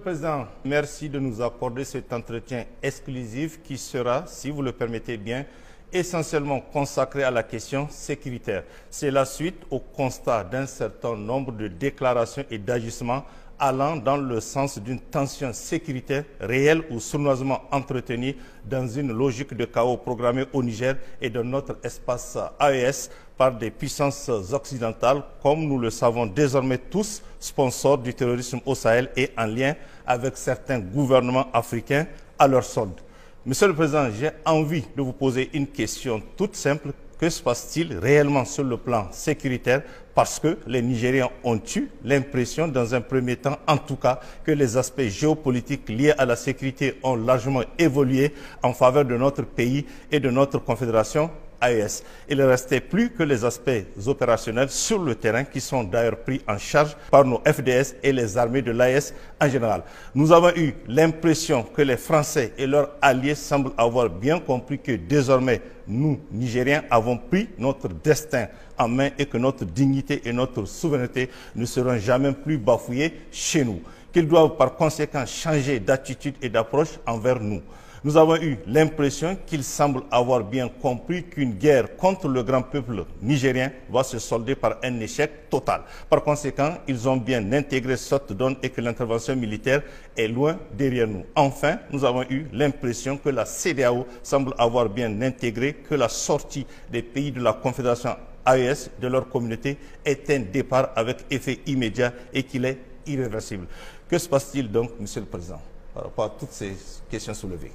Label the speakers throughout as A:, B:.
A: Président, merci de nous accorder cet entretien exclusif qui sera, si vous le permettez bien, essentiellement consacré à la question sécuritaire. C'est la suite au constat d'un certain nombre de déclarations et d'agissements allant dans le sens d'une tension sécuritaire réelle ou sournoisement entretenue dans une logique de chaos programmé au Niger et dans notre espace AES par des puissances occidentales, comme nous le savons désormais tous, sponsors du terrorisme au Sahel et en lien avec certains gouvernements africains à leur solde. Monsieur le Président, j'ai envie de vous poser une question toute simple. Que se passe-t-il réellement sur le plan sécuritaire? Parce que les Nigériens ont eu l'impression, dans un premier temps en tout cas, que les aspects géopolitiques liés à la sécurité ont largement évolué en faveur de notre pays et de notre confédération AES. Il ne restait plus que les aspects opérationnels sur le terrain qui sont d'ailleurs pris en charge par nos FDS et les armées de l'AES en général. Nous avons eu l'impression que les Français et leurs alliés semblent avoir bien compris que désormais, nous, Nigériens, avons pris notre destin en main et que notre dignité et notre souveraineté ne seront jamais plus bafouées chez nous. Qu'ils doivent par conséquent changer d'attitude et d'approche envers nous. Nous avons eu l'impression qu'ils semblent avoir bien compris qu'une guerre contre le grand peuple nigérien va se solder par un échec total. Par conséquent, ils ont bien intégré cette donne et que l'intervention militaire est loin derrière nous. Enfin, nous avons eu l'impression que la CEDEAO semble avoir bien intégré que la sortie des pays de la Confédération AES de leur communauté est un départ avec effet immédiat et qu'il est irréversible. Que se passe-t-il donc, Monsieur le Président, par rapport à toutes ces questions soulevées?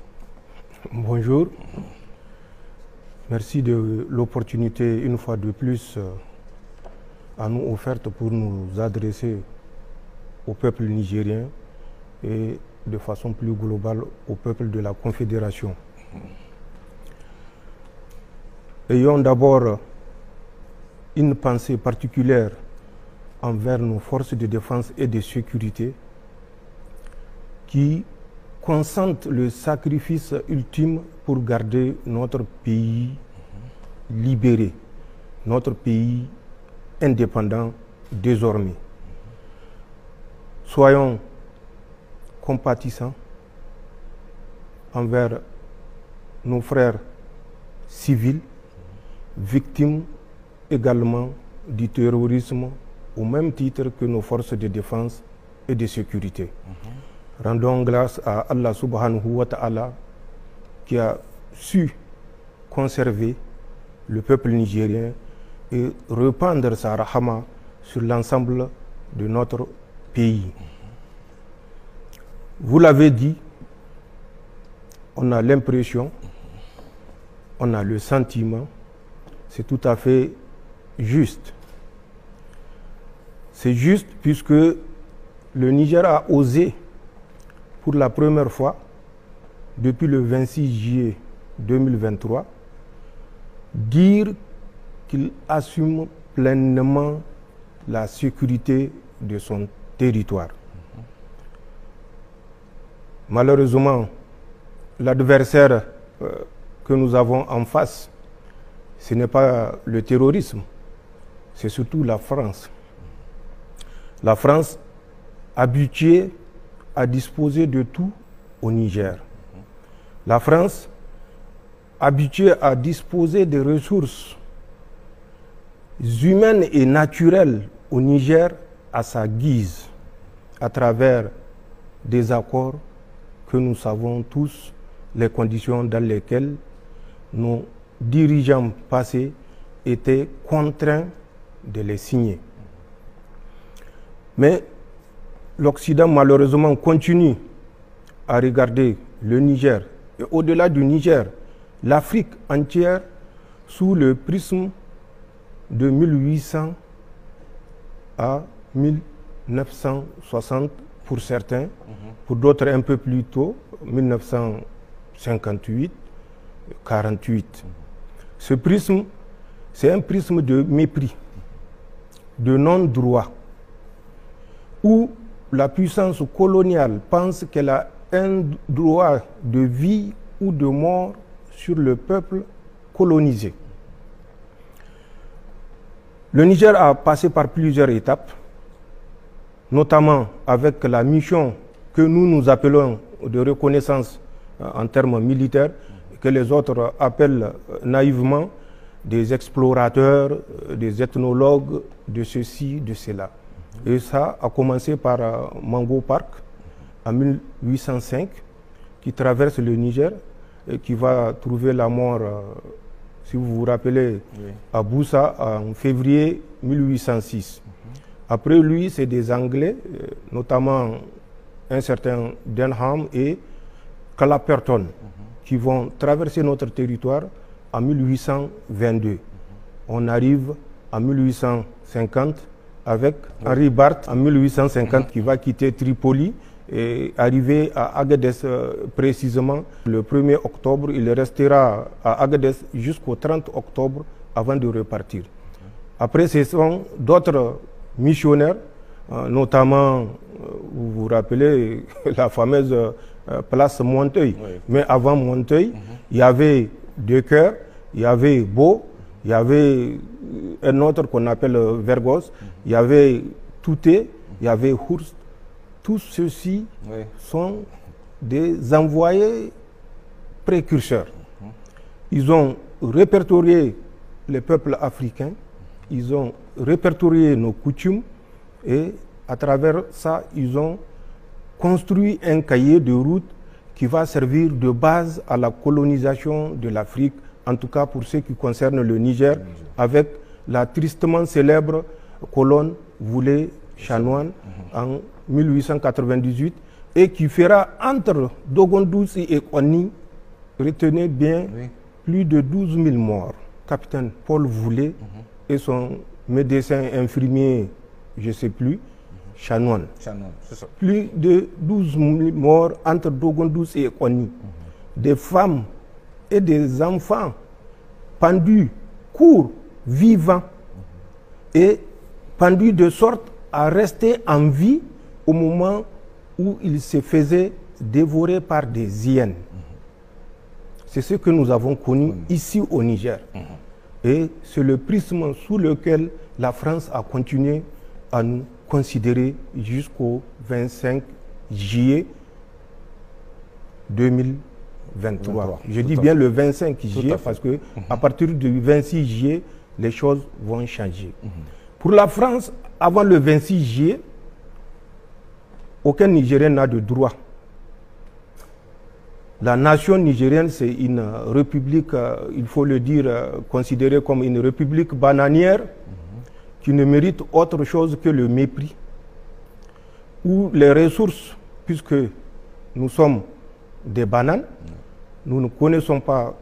B: Bonjour. Merci de l'opportunité, une fois de plus, à nous offerte pour nous adresser au peuple nigérien et de façon plus globale au peuple de la Confédération. Ayons d'abord une pensée particulière envers nos forces de défense et de sécurité qui consentent le sacrifice ultime pour garder notre pays libéré, notre pays indépendant désormais. Soyons compatissants envers nos frères civils, victimes également du terrorisme, au même titre que nos forces de défense et de sécurité. Rendons grâce à Allah subhanahu wa ta'ala qui a su conserver le peuple nigérien et répandre sa rahama sur l'ensemble de notre pays. Vous l'avez dit, on a l'impression, on a le sentiment, c'est tout à fait juste. C'est juste puisque le Niger a osé pour la première fois, depuis le 26 juillet 2023, dire qu'il assume pleinement la sécurité de son territoire. Malheureusement, l'adversaire que nous avons en face, ce n'est pas le terrorisme, c'est surtout la France. La France, habituée à disposer de tout au Niger. La France, habituée à disposer des ressources humaines et naturelles au Niger à sa guise, à travers des accords que nous savons tous, les conditions dans lesquelles nos dirigeants passés étaient contraints de les signer. Mais l'Occident, malheureusement, continue à regarder le Niger et au-delà du Niger, l'Afrique entière sous le prisme de 1800 à 1960 pour certains, pour d'autres un peu plus tôt, 1958, 48. Ce prisme, c'est un prisme de mépris, de non-droit, où la puissance coloniale pense qu'elle a un droit de vie ou de mort sur le peuple colonisé. Le Niger a passé par plusieurs étapes, notamment avec la mission que nous appelons de reconnaissance en termes militaires, que les autres appellent naïvement des explorateurs, des ethnologues, de ceci, de cela. Et ça a commencé par Mango Park en 1805, qui traverse le Niger et qui va trouver la mort, si vous vous rappelez, à Boussa en février 1806. Après lui, c'est des Anglais, notamment un certain Denham et Clapperton, qui vont traverser notre territoire en 1822. On arrive en 1850 avec Henri Barth en 1850 qui va quitter Tripoli et arriver à Agadez précisément le 1er octobre. Il restera à Agadez jusqu'au 30 octobre avant de repartir. Après, ce sont d'autres missionnaires, notamment, vous vous rappelez, la fameuse place Monteuil. Oui. Mais avant Monteuil, il y avait Decker, il y avait Beau, il y avait un autre qu'on appelle Vergos, il y avait Touté, il y avait Hurst. Tous ceux-ci sont des envoyés précurseurs. Ils ont répertorié les peuples africains, ils ont répertorié nos coutumes et à travers ça, ils ont construit un cahier de route qui va servir de base à la colonisation de l'Afrique, en tout cas pour ce qui concerne le Niger, avec la tristement célèbre colonne Voulé-Chanoine en 1898 et qui fera entre Dogondoussi et Kouani, retenez bien, plus de 12 000 morts. Capitaine Paul Voulé et son médecin infirmier, je ne sais plus, Chanoine. Plus de 12 000 morts entre Dogondoussi et Kouani. Des femmes et des enfants pendus, courts, vivants, et pendus de sorte à rester en vie au moment où ils se faisaient dévorer par des hyènes. C'est ce que nous avons connu ici au Niger. Et c'est le prisme sous lequel la France a continué à nous considérer jusqu'au 25 juillet 2023. Je dis bien le 25 juillet parce que à partir du 26 juillet, les choses vont changer. Pour la France, avant le 26 juillet, aucun Nigérien n'a de droit. La nation nigérienne, c'est une république, il faut le dire, considérée comme une république bananière qui ne mérite autre chose que le mépris, où les ressources, puisque nous sommes des bananes, nous ne connaissons pas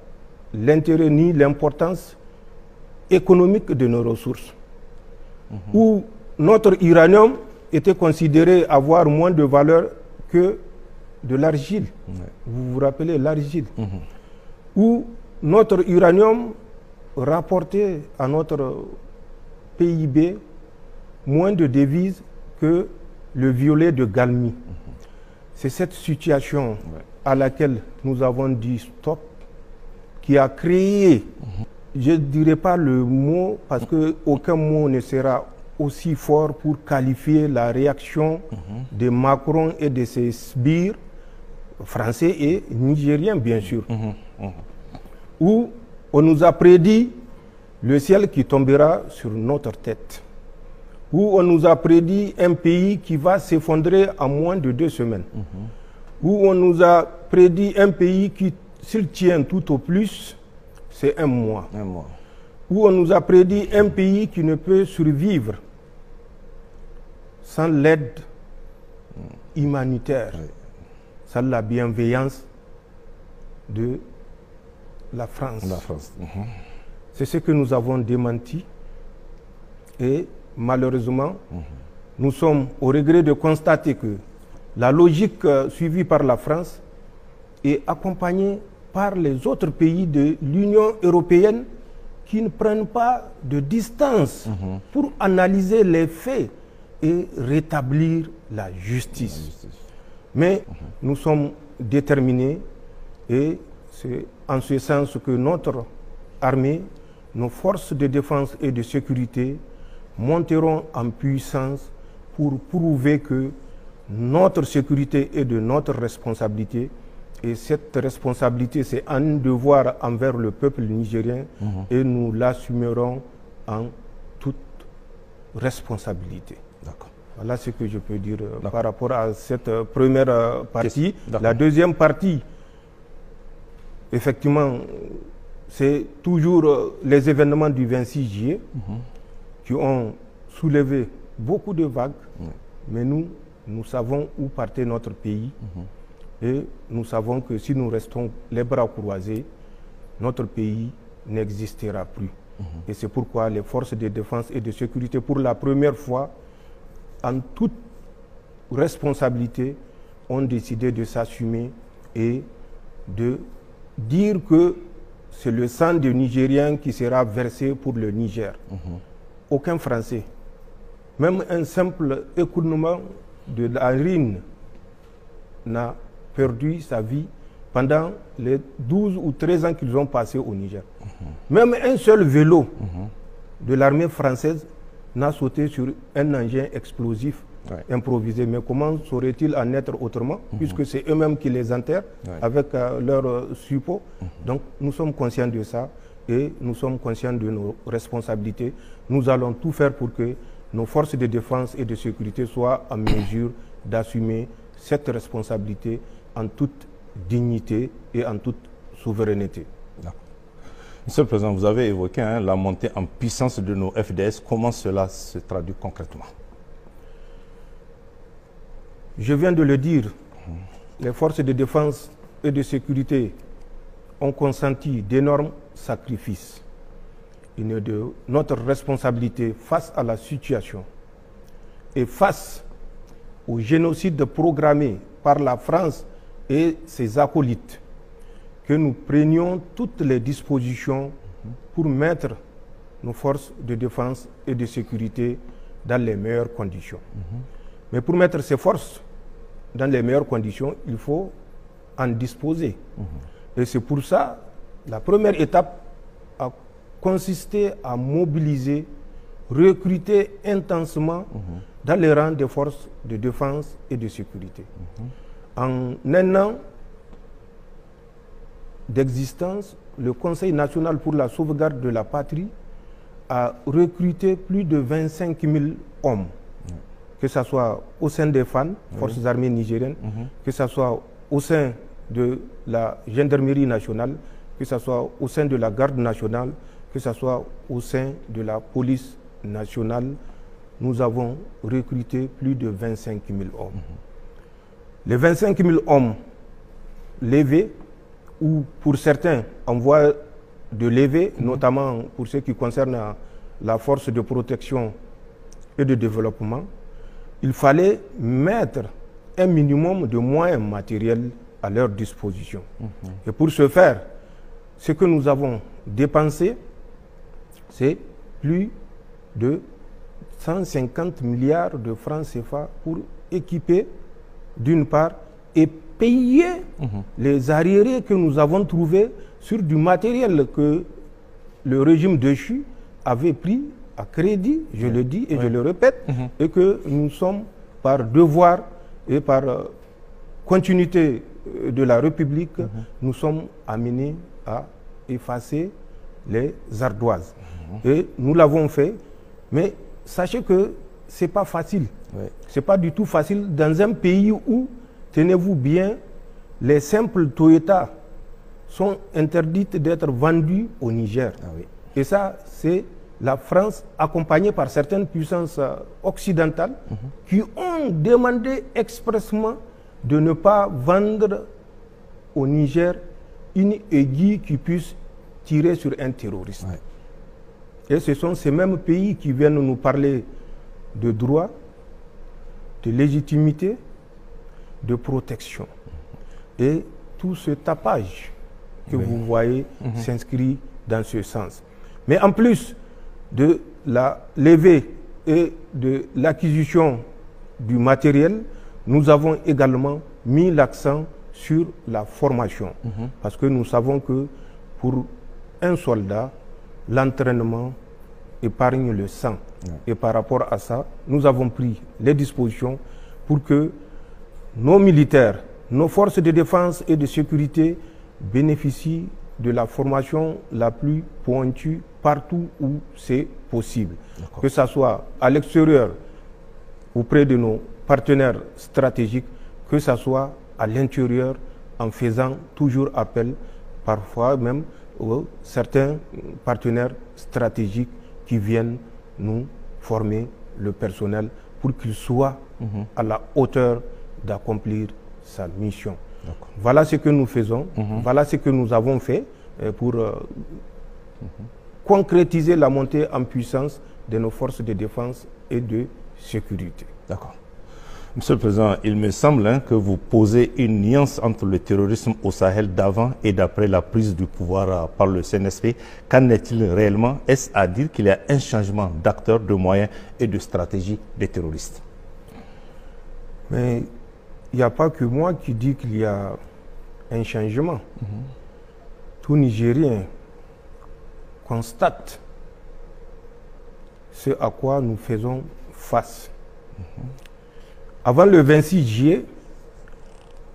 B: l'intérêt ni l'importance économique de nos ressources, où notre uranium était considéré avoir moins de valeur que de l'argile. Vous vous rappelez l'argile, où notre uranium rapportait à notre PIB moins de devises que le violet de Galmi. C'est cette situation à laquelle nous avons dit stop qui a créé, je ne dirais pas le mot parce qu'aucun mot ne sera aussi fort pour qualifier la réaction de Macron et de ses sbires français et nigériens, bien sûr, où on nous a prédit le ciel qui tombera sur notre tête, où on nous a prédit un pays qui va s'effondrer en moins de 2 semaines, où on nous a prédit un pays qui, s'il tient tout au plus, c'est 1 mois, où on nous a prédit un pays qui ne peut survivre sans l'aide humanitaire, sans la bienveillance de la France. C'est ce que nous avons démenti et malheureusement, nous sommes au regret de constater que la logique suivie par la France est accompagnée par les autres pays de l'Union européenne qui ne prennent pas de distance pour analyser les faits et rétablir la justice. Mais nous sommes déterminés et c'est en ce sens que notre armée, nos forces de défense et de sécurité monteront en puissance pour prouver que notre sécurité est de notre responsabilité. Et cette responsabilité, c'est un devoir envers le peuple nigérien et nous l'assumerons en toute responsabilité. Voilà ce que je peux dire par rapport à cette première partie. La deuxième partie, effectivement, c'est toujours les événements du 26 juillet qui ont soulevé beaucoup de vagues, mais nous savons où partait notre pays. Et nous savons que si nous restons les bras croisés, notre pays n'existera plus. Et c'est pourquoi les forces de défense et de sécurité, pour la première fois, en toute responsabilité, ont décidé de s'assumer et de dire que c'est le sang des Nigériens qui sera versé pour le Niger. Aucun Français, même un simple écoulement de la rine, n'a perdu sa vie pendant les 12 ou 13 ans qu'ils ont passés au Niger. Même un seul vélo de l'armée française n'a sauté sur un engin explosif improvisé. Mais comment saurait-il en être autrement, puisque c'est eux-mêmes qui les enterrent avec leur suppôt. Donc nous sommes conscients de ça et nous sommes conscients de nos responsabilités. Nous allons tout faire pour que nos forces de défense et de sécurité soient en mesure d'assumer cette responsabilité en toute dignité et en toute souveraineté.
A: Monsieur le Président, vous avez évoqué la montée en puissance de nos FDS. Comment cela se traduit concrètement?
B: Je viens de le dire, les forces de défense et de sécurité ont consenti d'énormes sacrifices. Il est de notre responsabilité face à la situation et face au génocide programmé par la France et ses acolytes, que nous prenions toutes les dispositions pour mettre nos forces de défense et de sécurité dans les meilleures conditions. Mais pour mettre ces forces dans les meilleures conditions, il faut en disposer. Et c'est pour ça, la première étape a consisté à mobiliser, recruter intensément dans les rangs des forces de défense et de sécurité. En un an d'existence, le Conseil national pour la sauvegarde de la patrie a recruté plus de 25 000 hommes, que ce soit au sein des FAN, Forces armées nigériennes, que ce soit au sein de la gendarmerie nationale, que ce soit au sein de la garde nationale, que ce soit au sein de la police nationale. Nous avons recruté plus de 25 000 hommes. Les 25 000 hommes levés, ou pour certains en voie de levée, notamment pour ce qui concerne la force de protection et de développement, il fallait mettre un minimum de moyens matériels à leur disposition. Et pour ce faire, ce que nous avons dépensé, c'est plus de 150 milliards de francs CFA pour équiper d'une part et payer les arriérés que nous avons trouvés sur du matériel que le régime déchu avait pris à crédit, je le dis et je le répète, et que nous sommes par devoir et par continuité de la République, nous sommes amenés à effacer les ardoises. Et nous l'avons fait, mais sachez que ce n'est pas facile. Ce n'est pas du tout facile dans un pays où, tenez-vous bien, les simples Toyota sont interdites d'être vendues au Niger. Et ça, c'est la France, accompagnée par certaines puissances occidentales, qui ont demandé expressément de ne pas vendre au Niger une aiguille qui puisse tirer sur un terroriste. Et ce sont ces mêmes pays qui viennent nous parler de droit, de légitimité, de protection. Et tout ce tapage que vous voyez s'inscrit dans ce sens. Mais en plus de la levée et de l'acquisition du matériel, nous avons également mis l'accent sur la formation. Parce que nous savons que pour un soldat, l'entraînement épargne le sang. Et par rapport à ça, nous avons pris les dispositions pour que nos militaires, nos forces de défense et de sécurité bénéficient de la formation la plus pointue partout où c'est possible. Que ce soit à l'extérieur, auprès de nos partenaires stratégiques, que ce soit à l'intérieur, en faisant toujours appel, parfois même, aux certains partenaires stratégiques qui viennent nous former le personnel pour qu'il soit à la hauteur d'accomplir sa mission. Voilà ce que nous faisons, voilà ce que nous avons fait pour concrétiser la montée en puissance de nos forces de défense et de sécurité.
A: D'accord. Monsieur le Président, il me semble que vous posez une nuance entre le terrorisme au Sahel d'avant et d'après la prise du pouvoir par le CNSP. Qu'en est-il réellement? Est-ce à dire qu'il y a un changement d'acteurs, de moyens et de stratégie des terroristes?
B: Mais il n'y a pas que moi qui dis qu'il y a un changement. Tout Nigérien constate ce à quoi nous faisons face. Avant le 26 juillet,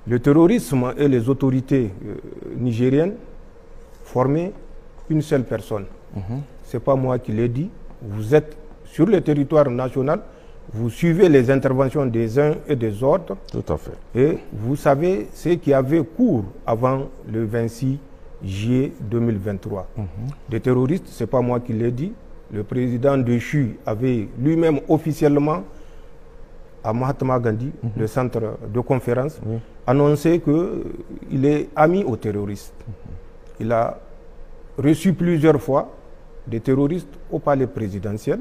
B: le terrorisme et les autorités nigériennes formaient une seule personne. Ce n'est pas moi qui l'ai dit. Vous êtes sur le territoire national, vous suivez les interventions des uns et des autres.
A: Tout à fait.
B: Et vous savez ce qui avait cours avant le 26 juillet 2023. Des terroristes, ce n'est pas moi qui l'ai dit. Le président déchu avait lui-même officiellement à Mahatma Gandhi, le centre de conférence, annoncé qu'il est ami aux terroristes. Il a reçu plusieurs fois des terroristes au palais présidentiel.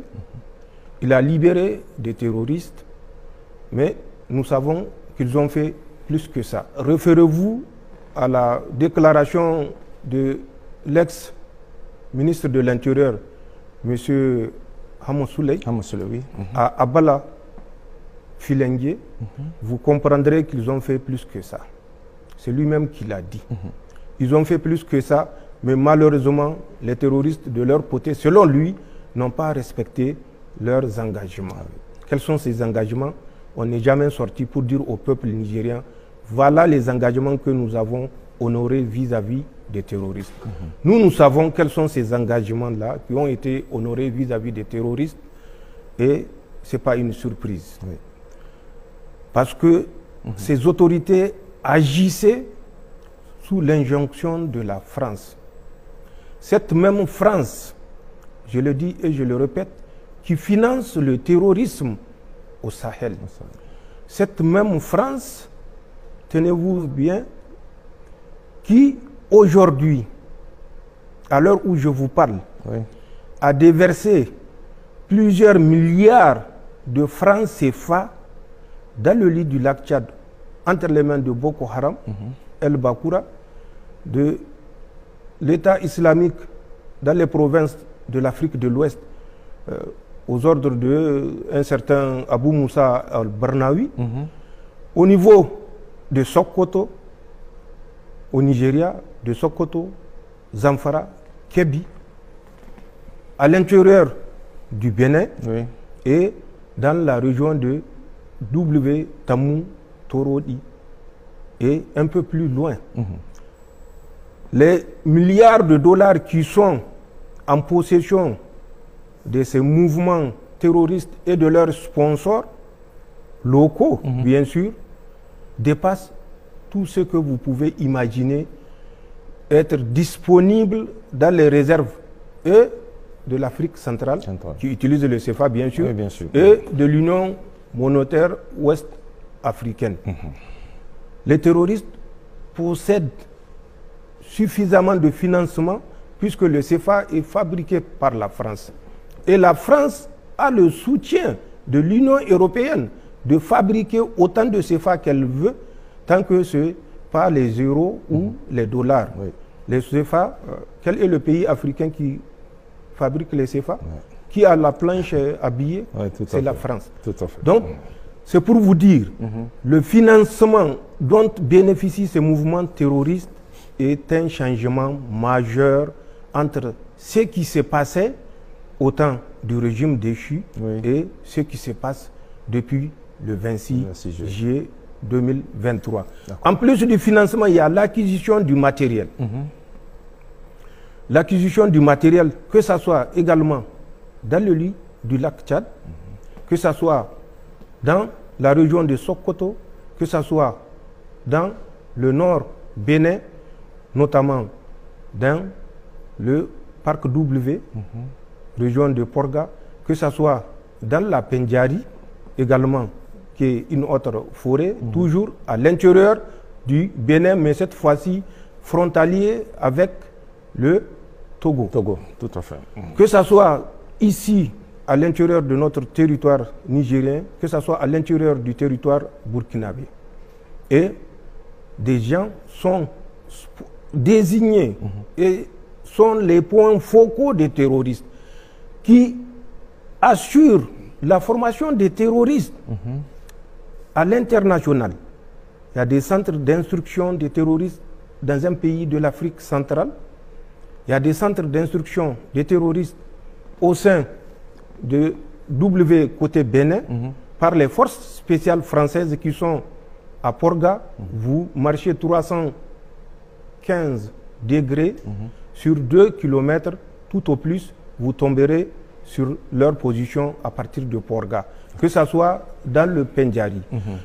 B: Il a libéré des terroristes, mais nous savons qu'ils ont fait plus que ça. Référez-vous à la déclaration de l'ex-ministre de l'Intérieur, M. Hamon Souley, à Abala, Filengue, vous comprendrez qu'ils ont fait plus que ça. C'est lui-même qui l'a dit. Ils ont fait plus que ça, mais malheureusement, les terroristes de leur côté, selon lui, n'ont pas respecté leurs engagements. Quels sont ces engagements? On n'est jamais sorti pour dire au peuple nigérien, voilà les engagements que nous avons honorés vis-à-vis des terroristes. Nous savons quels sont ces engagements-là qui ont été honorés vis-à-vis des terroristes, et ce n'est pas une surprise. Parce que ces autorités agissaient sous l'injonction de la France. Cette même France, je le dis et je le répète, qui finance le terrorisme au Sahel. Cette même France, tenez-vous bien, qui aujourd'hui, à l'heure où je vous parle, a déversé plusieurs milliards de francs CFA dans le lit du lac Tchad, entre les mains de Boko Haram, El Bakoura, de l'État islamique dans les provinces de l'Afrique de l'Ouest, aux ordres d'un certain Abou Moussa al-Barnawi, au niveau de Sokoto, au Nigeria, de Sokoto, Zamfara, Kebbi, à l'intérieur du Bénin et dans la région de Tamou, Torodi et un peu plus loin. Les milliards de dollars qui sont en possession de ces mouvements terroristes et de leurs sponsors locaux, bien sûr, dépassent tout ce que vous pouvez imaginer être disponible dans les réserves et de l'Afrique centrale, qui utilise le CFA, bien sûr, et de l'Union monétaire ouest-africaine. Les terroristes possèdent suffisamment de financement puisque le CFA est fabriqué par la France. Et la France a le soutien de l'Union européenne de fabriquer autant de CFA qu'elle veut, tant que ce n'est pas les euros ou les dollars. Les CFA, quel est le pays africain qui fabrique les CFA? Qui a la planche à billets? C'est la France. Donc, c'est pour vous dire, le financement dont bénéficient ces mouvements terroristes est un changement majeur entre ce qui se passait au temps du régime déchu et ce qui se passe depuis le 26 juillet 2023. En plus du financement, il y a l'acquisition du matériel. L'acquisition du matériel, que ce soit également dans le lit du lac Tchad, que ce soit dans la région de Sokoto, que ce soit dans le nord Bénin, notamment dans le parc W, région de Porga, que ce soit dans la Pendjari, également, qui est une autre forêt, toujours à l'intérieur du Bénin, mais cette fois-ci frontalier avec le Togo.
A: Togo, tout à fait.
B: Que ce soit ici, à l'intérieur de notre territoire nigérien, que ce soit à l'intérieur du territoire burkinabé. Et des gens sont désignés et sont les points focaux des terroristes qui assurent la formation des terroristes à l'international. Il y a des centres d'instruction des terroristes dans un pays de l'Afrique centrale. Il y a des centres d'instruction des terroristes au sein de W côté Bénin par les forces spéciales françaises qui sont à Porga. Vous marchez 315 degrés sur 2 km, tout au plus, vous tomberez sur leur position à partir de Porga, que ce soit dans le Pendjari.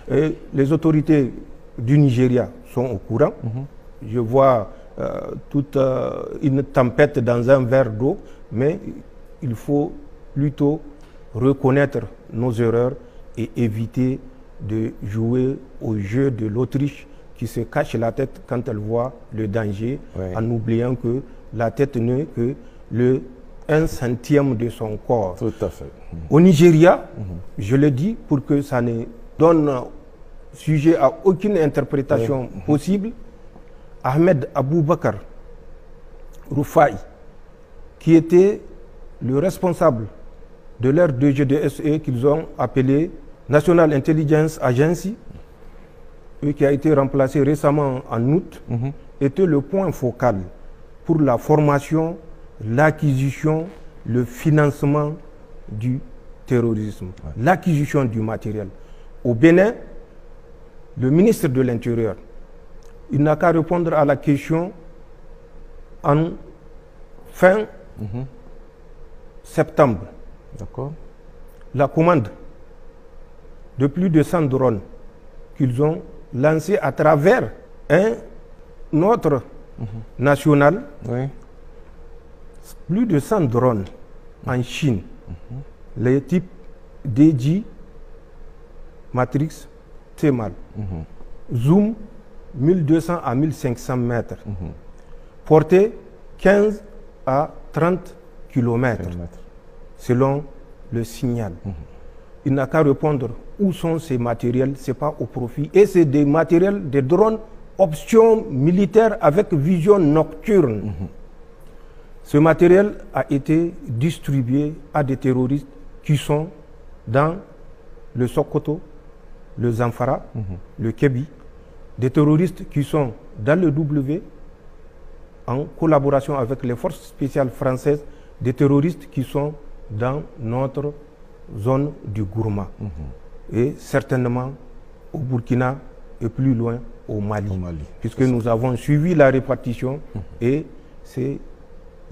B: Et les autorités du Nigeria sont au courant. Je vois toute une tempête dans un verre d'eau, mais il faut plutôt reconnaître nos erreurs et éviter de jouer au jeu de l'Autriche qui se cache la tête quand elle voit le danger, en oubliant que la tête n'est que le 1/100 de son corps.
A: Tout à fait.
B: Au Nigeria, je le dis pour que ça ne donne sujet à aucune interprétation possible, Ahmed Aboubakar Rufai, qui était le responsable de leur DGDSE qu'ils ont appelé National Intelligence Agency, et qui a été remplacé récemment en août, était le point focal pour la formation, l'acquisition, le financement du terrorisme, l'acquisition du matériel. Au Bénin, le ministre de l'Intérieur, il n'a qu'à répondre à la question en fin septembre.
A: D'accord.
B: La commande de plus de 100 drones qu'ils ont lancés à travers un autre national, plus de 100 drones en Chine, les types DJ, Matrix, Thémal, Zoom 1200 à 1500 mètres, portée 15 à 30 km, selon le signal. Il n'a qu'à répondre où sont ces matériels, ce n'est pas au profit. Et c'est des matériels, des drones option militaire avec vision nocturne. Ce matériel a été distribué à des terroristes qui sont dans le Sokoto, le Zamfara, le Kébi, des terroristes qui sont dans le W, en collaboration avec les forces spéciales françaises, des terroristes qui sont dans notre zone du Gourma, et certainement au Burkina et plus loin au Mali, puisque nous avons suivi la répartition et ces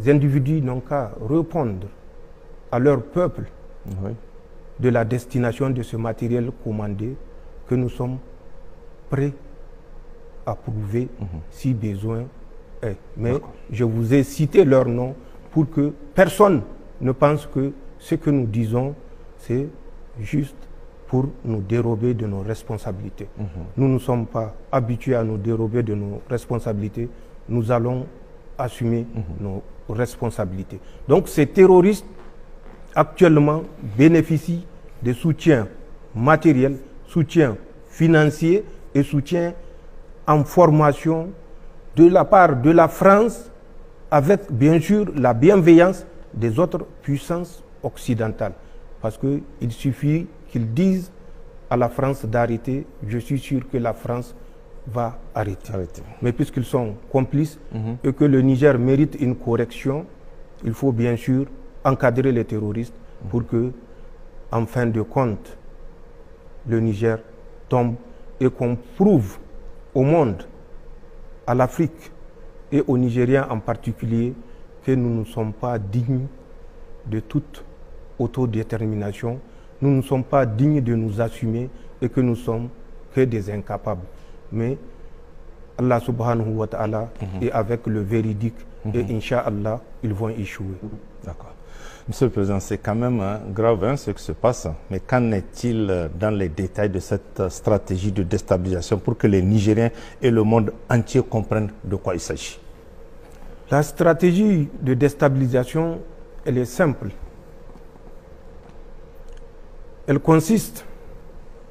B: individus n'ont qu'à répondre à leur peuple de la destination de ce matériel commandé que nous sommes prêts à prouver si besoin est. Mais je vous ai cité leur nom pour que personne ne pense que ce que nous disons, c'est juste pour nous dérober de nos responsabilités. Nous ne sommes pas habitués à nous dérober de nos responsabilités. Nous allons assumer nos responsabilités. Donc ces terroristes actuellement bénéficient de soutien matériel, soutien financier et soutien en formation de la part de la France, avec bien sûr la bienveillance des autres puissances occidentales. Parce qu'il suffit qu'ils disent à la France d'arrêter, je suis sûr que la France va arrêter. Mais puisqu'ils sont complices et que le Niger mérite une correction, il faut bien sûr encadrer les terroristes pour que, en fin de compte, le Niger tombe et qu'on prouve au monde, à l'Afrique et aux Nigériens en particulier, que nous ne sommes pas dignes de toute autodétermination, nous ne sommes pas dignes de nous assumer et que nous sommes que des incapables. Mais Allah subhanahu wa ta'ala est avec le véridique et Inch'Allah, ils vont échouer.
A: D'accord. Monsieur le Président, c'est quand même grave hein, ce qui se passe, mais qu'en est-il dans les détails de cette stratégie de déstabilisation pour que les Nigériens et le monde entier comprennent de quoi il s'agit?
B: La stratégie de déstabilisation, elle est simple. Elle consiste,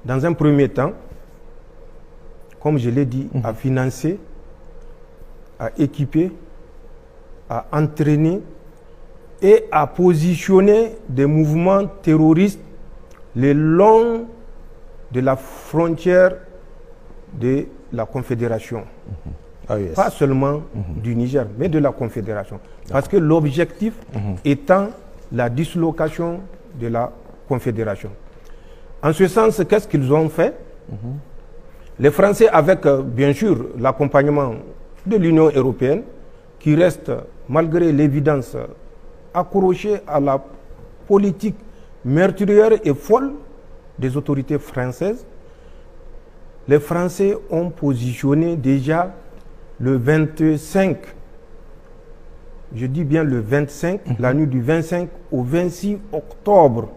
B: dans un premier temps, comme je l'ai dit, à financer, à équiper, à entraîner et à positionner des mouvements terroristes le long de la frontière de la Confédération. Pas seulement du Niger, mais de la Confédération. Parce que l'objectif étant la dislocation de la Confédération. En ce sens, qu'est-ce qu'ils ont fait? Les Français, avec bien sûr l'accompagnement de l'Union européenne, qui reste, malgré l'évidence, accrochée à la politique meurtrière et folle des autorités françaises, les Français ont positionné déjà le 25, je dis bien le 25, la nuit du 25 au 26 octobre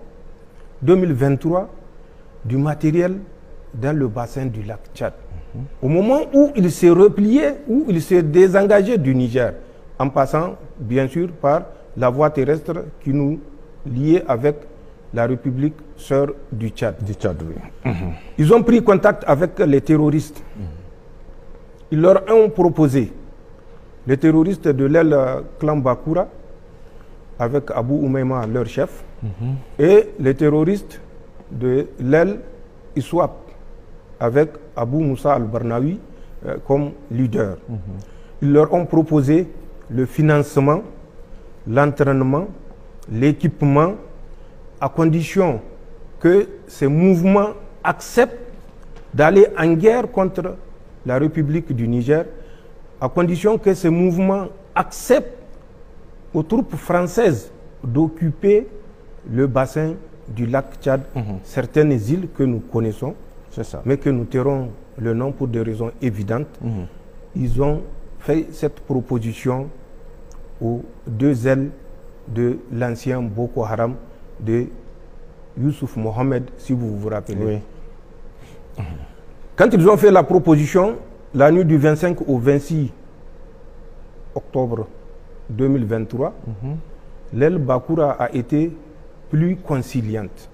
B: 2023, du matériel dans le bassin du lac Tchad. Au moment où il s'est replié, où il s'est désengagé du Niger, en passant bien sûr par la voie terrestre qui nous liait avec la République sœur du Tchad.
A: Oui.
B: Ils ont pris contact avec les terroristes. Ils leur ont proposé, les terroristes de l'aile clan Bakura, avec Abou Oumaima, leur chef, et les terroristes de l'aile Iswap, avec Abou Moussa al-Barnawi comme leader. Ils leur ont proposé le financement, l'entraînement, l'équipement, à condition que ces mouvements acceptent d'aller en guerre contre la République du Niger, à condition que ces mouvements acceptent aux troupes françaises d'occuper le bassin du lac Tchad, certaines îles que nous connaissons, mais que nous tairons le nom pour des raisons évidentes. Ils ont fait cette proposition aux deux ailes de l'ancien Boko Haram de Youssouf Mohamed, si vous vous rappelez.
A: Oui.
B: Quand ils ont fait la proposition, la nuit du 25 au 26 octobre 2023, l'aile Bakura a été plus conciliante.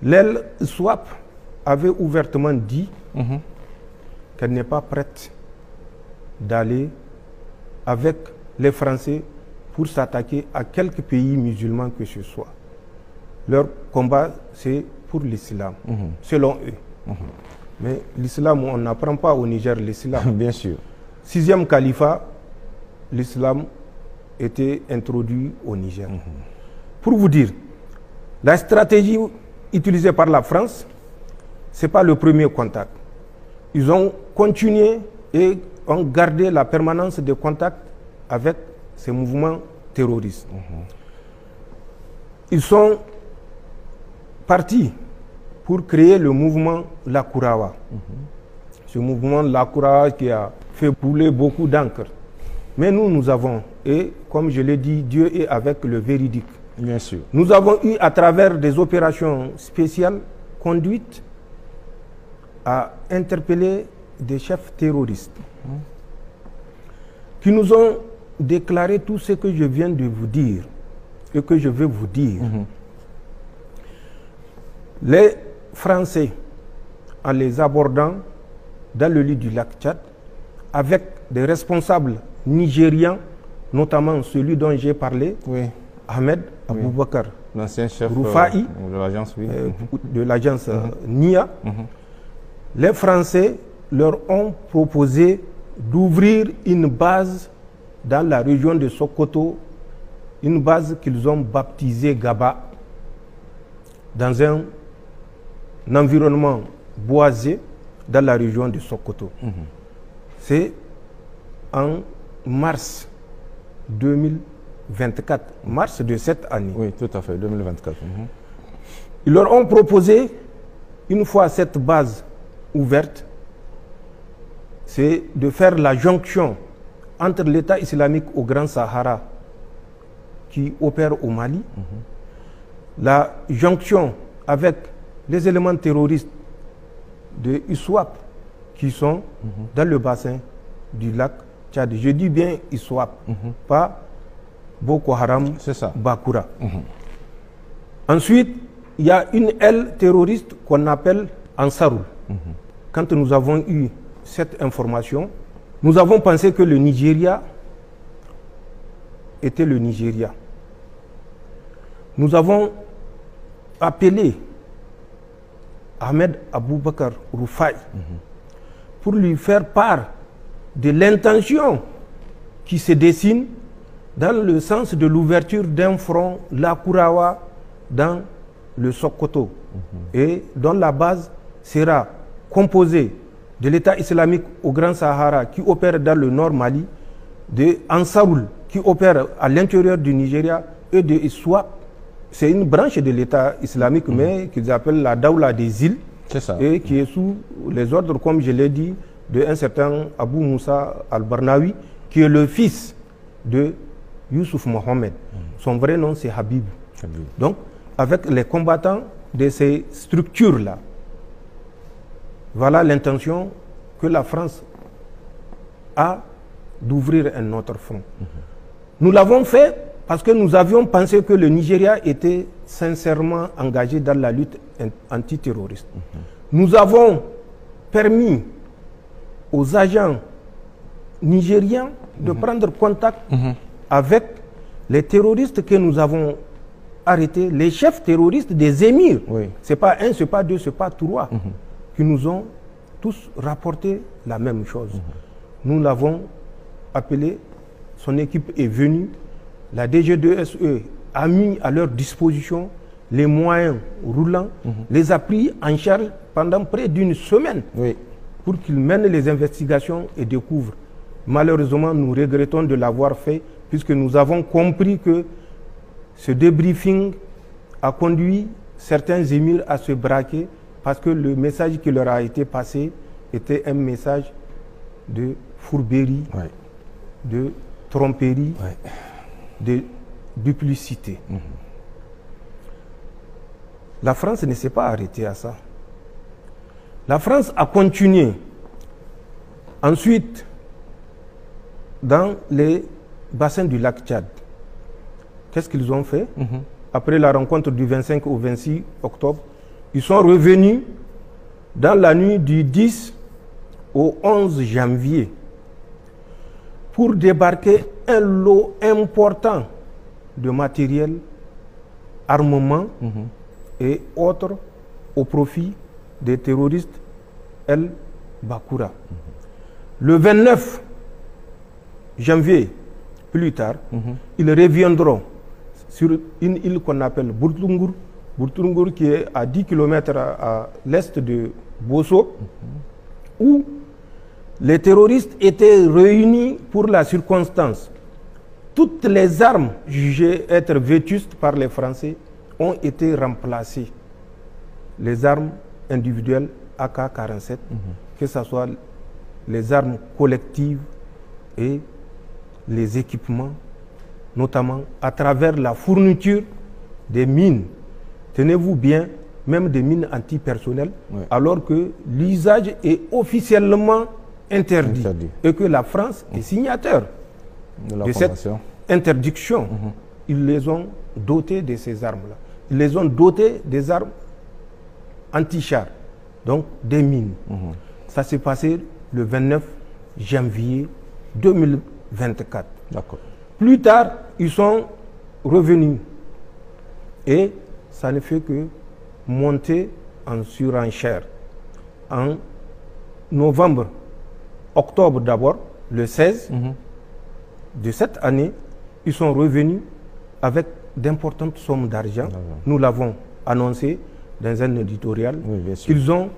B: L'aile Swap avait ouvertement dit qu'elle n'est pas prête d'aller avec les Français pour s'attaquer à quelques pays musulmans que ce soit. Leur combat, c'est pour l'islam, selon eux. Mais l'islam, on n'apprend pas au Niger l'islam.
A: Bien sûr.
B: 6e califat, l'islam était introduit au Niger. Pour vous dire, la stratégie utilisée par la France, ce n'est pas le premier contact. Ils ont continué et ont gardé la permanence des contacts avec ces mouvements terroristes. Ils sont partis pour créer le mouvement Lakurawa. Ce mouvement Lakurawa qui a fait couler beaucoup d'encre. Mais nous avons, et comme je l'ai dit, Dieu est avec le véridique.
A: Bien sûr.
B: Nous avons eu, à travers des opérations spéciales conduites, à interpeller des chefs terroristes qui nous ont déclaré tout ce que je viens de vous dire et que je vais vous dire. Les Français, en les abordant dans le lit du lac Tchad, avec des responsables nigérians, notamment celui dont j'ai parlé, Ahmed Aboubakar,
A: l'ancien chef
B: Roufaï,
A: de
B: l'agence NIA, les Français leur ont proposé d'ouvrir une base dans la région de Sokoto, une base qu'ils ont baptisée Gaba, dans un environnement boisées dans la région de Sokoto. C'est en mars 2024, mars de cette année.
A: Oui, tout à fait, 2024.
B: Ils leur ont proposé, une fois cette base ouverte, c'est de faire la jonction entre l'État islamique au Grand Sahara qui opère au Mali, la jonction avec les éléments terroristes de ISWAP qui sont dans le bassin du lac Tchad. Je dis bien ISWAP, pas Boko Haram, Bakura. Ensuite, il y a une aile terroriste qu'on appelle Ansarul. Quand nous avons eu cette information, nous avons pensé que le Nigeria était le Nigeria. Nous avons appelé Ahmed Aboubakar Rufai pour lui faire part de l'intention qui se dessine dans le sens de l'ouverture d'un front Lakurawa dans le Sokoto et dont la base sera composée de l'État islamique au Grand Sahara qui opère dans le nord Mali, de Ansarul qui opère à l'intérieur du Nigeria et de ISWAP. C'est une branche de l'État islamique mais qu'ils appellent la Daoula des îles et qui est sous les ordres, comme je l'ai dit, d'un certain Abou Moussa al-Barnawi qui est le fils de Youssouf Mohamed. Son vrai nom c'est Habib. Donc, avec les combattants de ces structures-là, voilà l'intention que la France a d'ouvrir un autre front. Nous l'avons fait parce que nous avions pensé que le Nigeria était sincèrement engagé dans la lutte antiterroriste. Nous avons permis aux agents nigériens de prendre contact avec les terroristes que nous avons arrêtés, les chefs terroristes des émirs. Ce n'est pas un, ce n'est pas deux, ce n'est pas trois, qui nous ont tous rapporté la même chose. Nous l'avons appelé, son équipe est venue, la DG2SE a mis à leur disposition les moyens roulants, les a pris en charge pendant près d'une semaine pour qu'ils mènent les investigations et découvrent. Malheureusement, nous regrettons de l'avoir fait puisque nous avons compris que ce débriefing a conduit certains émirs à se braquer parce que le message qui leur a été passé était un message de fourberie, de tromperie, de duplicité. La France ne s'est pas arrêtée à ça. La France a continué. Ensuite, dans les bassins du lac Tchad, qu'est-ce qu'ils ont fait? Après la rencontre du 25 au 26 octobre, ils sont revenus dans la nuit du 10 au 11 janvier pour débarquer un lot important de matériel, armement et autres au profit des terroristes El Bakura. Le 29 janvier, plus tard, ils reviendront sur une île qu'on appelle Bourtungur, Bourtungur qui est à 10 km à l'est de Bosso, où les terroristes étaient réunis pour la circonstance. Toutes les armes jugées être vétustes par les Français ont été remplacées. Les armes individuelles AK-47, que ce soit les armes collectives et les équipements, notamment à travers la fourniture des mines. Tenez-vous bien, même des mines antipersonnelles, alors que l'usage est officiellement interdit et que la France est signataire de cette interdiction. Ils les ont dotés de ces armes-là. Ils les ont dotés des armes anti-chars, donc des mines. Ça s'est passé le 29 janvier 2024. Plus tard, ils sont revenus et ça ne fait que monter en surenchère. En novembre, octobre d'abord, le 16 de cette année, ils sont revenus avec d'importantes sommes d'argent. Nous l'avons annoncé dans un éditorial qu'ils ont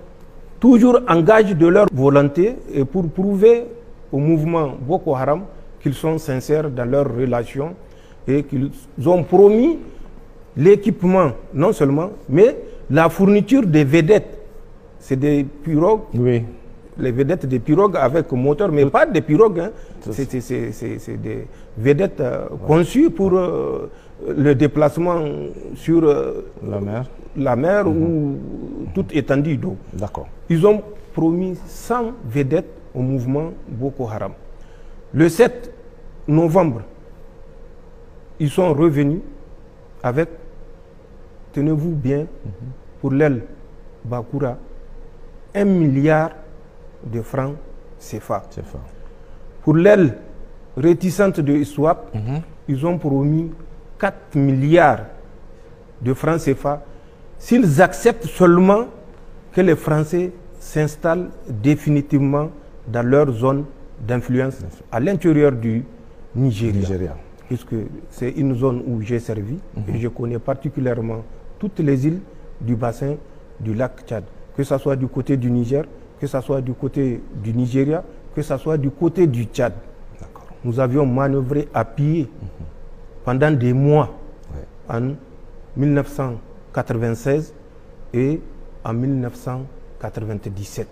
B: toujours en gage de leur volonté et pour prouver au mouvement Boko Haram qu'ils sont sincères dans leurs relations et qu'ils ont promis l'équipement, non seulement, mais la fourniture des vedettes. C'est des pirogues,
A: oui.
B: Les vedettes des pirogues avec moteur, mais pas des pirogues, hein. C'est des vedettes conçues pour le déplacement sur la mer ou toute étendue d'eau.
A: D'accord.
B: Ils ont promis 100 vedettes au mouvement Boko Haram. Le 7 novembre, ils sont revenus avec, tenez-vous bien, pour l'aile Bakura, 1 milliard de francs CFA. Pour l'aile réticente de ISWAP, ils ont promis 4 milliards de francs CFA s'ils acceptent seulement que les Français s'installent définitivement dans leur zone d'influence à l'intérieur du Nigeria. Puisque c'est une zone où j'ai servi et je connais particulièrement toutes les îles du bassin du lac Tchad, que ce soit du côté du Niger, que ce soit du côté du Nigeria, que ce soit du côté du Tchad. Nous avions manœuvré à pied pendant des mois en 1996 et en 1997.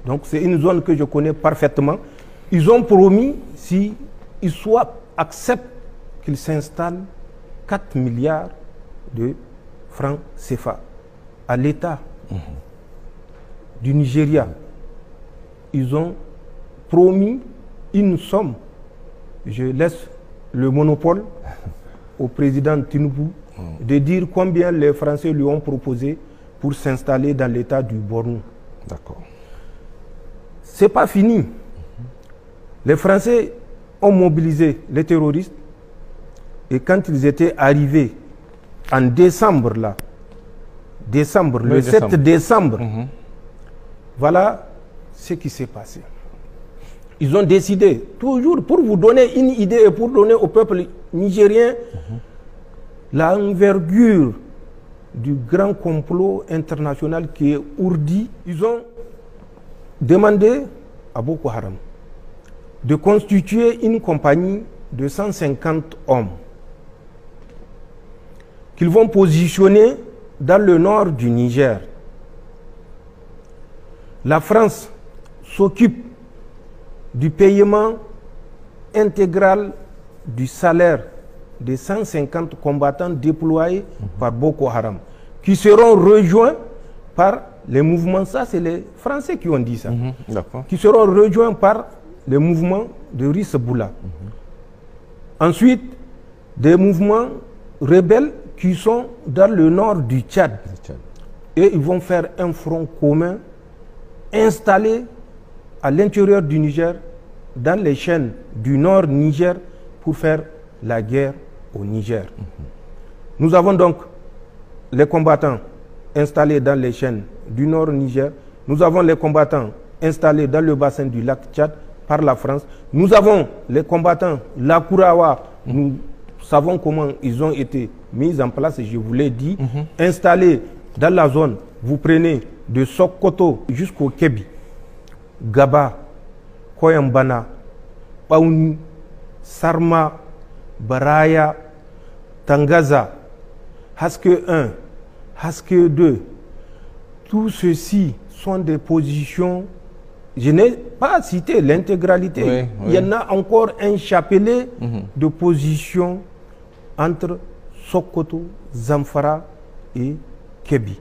B: Donc c'est une zone que je connais parfaitement. Ils ont promis, si ISWAP accepte qu'ils s'installent, 4 milliards de francs CFA à l'État du Nigeria. Ils ont promis une somme. Je laisse le monopole au président Tinubu de dire combien les Français lui ont proposé pour s'installer dans l'État du Borno.
A: D'accord.
B: C'est pas fini. Les Français ont mobilisé les terroristes et quand ils étaient arrivés en décembre, le 7 décembre, voilà ce qui s'est passé. Ils ont décidé, toujours pour vous donner une idée et pour donner au peuple nigérien l'envergure du grand complot international qui est ourdi, ils ont demandé à Boko Haram de constituer une compagnie de 150 hommes qu'ils vont positionner dans le nord du Niger. La France s'occupe du paiement intégral du salaire des 150 combattants déployés par Boko Haram, qui seront rejoints par les mouvements, ça c'est les Français qui ont dit ça, qui seront rejoints par les mouvements de Risseboula. Ensuite, des mouvements rebelles qui sont dans le nord du Tchad. Et ils vont faire un front commun installé à l'intérieur du Niger, dans les chaînes du nord Niger, pour faire la guerre au Niger. Nous avons donc les combattants installés dans les chaînes du nord Niger. Nous avons les combattants installés dans le bassin du lac Tchad par la France. Nous avons les combattants Lakurawa. Nous savons comment ils ont été mis en place, je vous l'ai dit, installés dans la zone. Vous prenez de Sokoto jusqu'au Kébi, Gaba, Koyambana, Paouni, Sarma, Baraya, Tangaza, Haske 1, Haske 2. Tout ceci sont des positions. Je n'ai pas cité l'intégralité. Il y en a encore un chapelet de positions entre Sokoto, Zamfara et Kébi.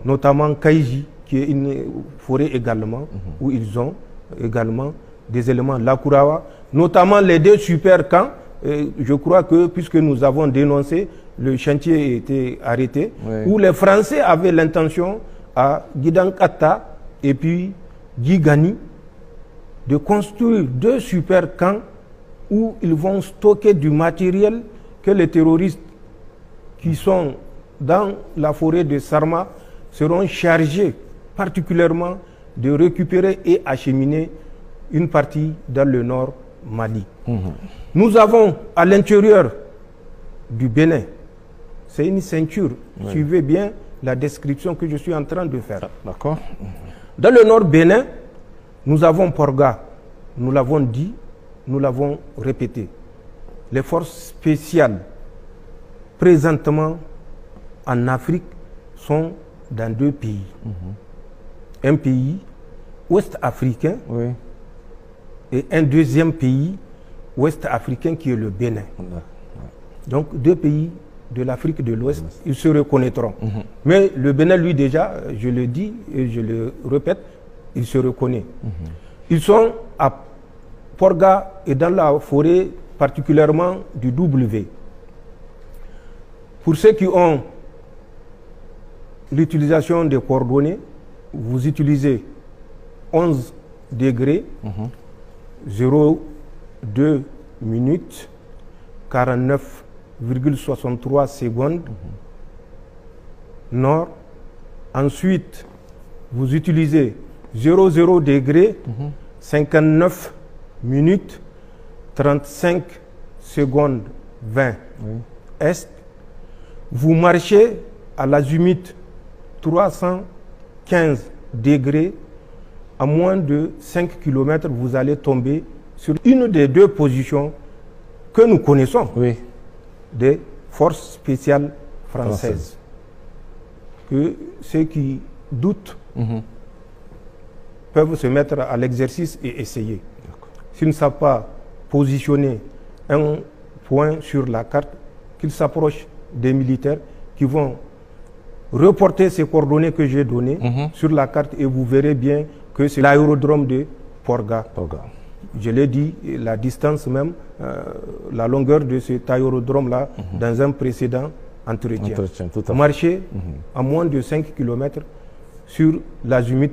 B: Notamment Kaïji, qui est une forêt également, où ils ont également des éléments Lakurawa, notamment les deux super camps. Je crois que, puisque nous avons dénoncé, le chantier a été arrêté, où les Français avaient l'intention à Gidankata et puis Gigani de construire deux super camps où ils vont stocker du matériel que les terroristes qui sont dans la forêt de Sarma seront chargés particulièrement de récupérer et acheminer une partie dans le nord Mali. Nous avons à l'intérieur du Bénin, c'est une ceinture, suivez bien la description que je suis en train de faire.
A: D'accord.
B: Dans le nord Bénin, nous avons Porga, nous l'avons dit, nous l'avons répété. Les forces spéciales présentement en Afrique sont dans 2 pays. Un pays ouest-africain et un deuxième pays ouest-africain qui est le Bénin. Donc 2 pays de l'Afrique de l'Ouest, ils se reconnaîtront. Mais le Bénin, lui déjà, je le dis et je le répète, il se reconnaît. Ils sont à Porga et dans la forêt particulièrement du W. Pour ceux qui ont l'utilisation des coordonnées, vous utilisez 11 degrés, 0,2 minutes, 49,63 secondes, nord. Ensuite, vous utilisez 00 degrés, 59 minutes, 35 secondes 20 est. Vous marchez à l'azimut 315 degrés, à moins de 5 km, vous allez tomber sur une des 2 positions que nous connaissons des forces spéciales françaises. Que ceux qui doutent peuvent se mettre à l'exercice et essayer. S'ils ne savent pas positionner un point sur la carte, qu'ils s'approchent des militaires qui vont reporter ces coordonnées que j'ai données sur la carte et vous verrez bien que c'est l'aérodrome de Porga. Je l'ai dit, la distance même, la longueur de cet aérodrome-là dans un précédent entretien. Marcher à moins de 5 km sur l'azimut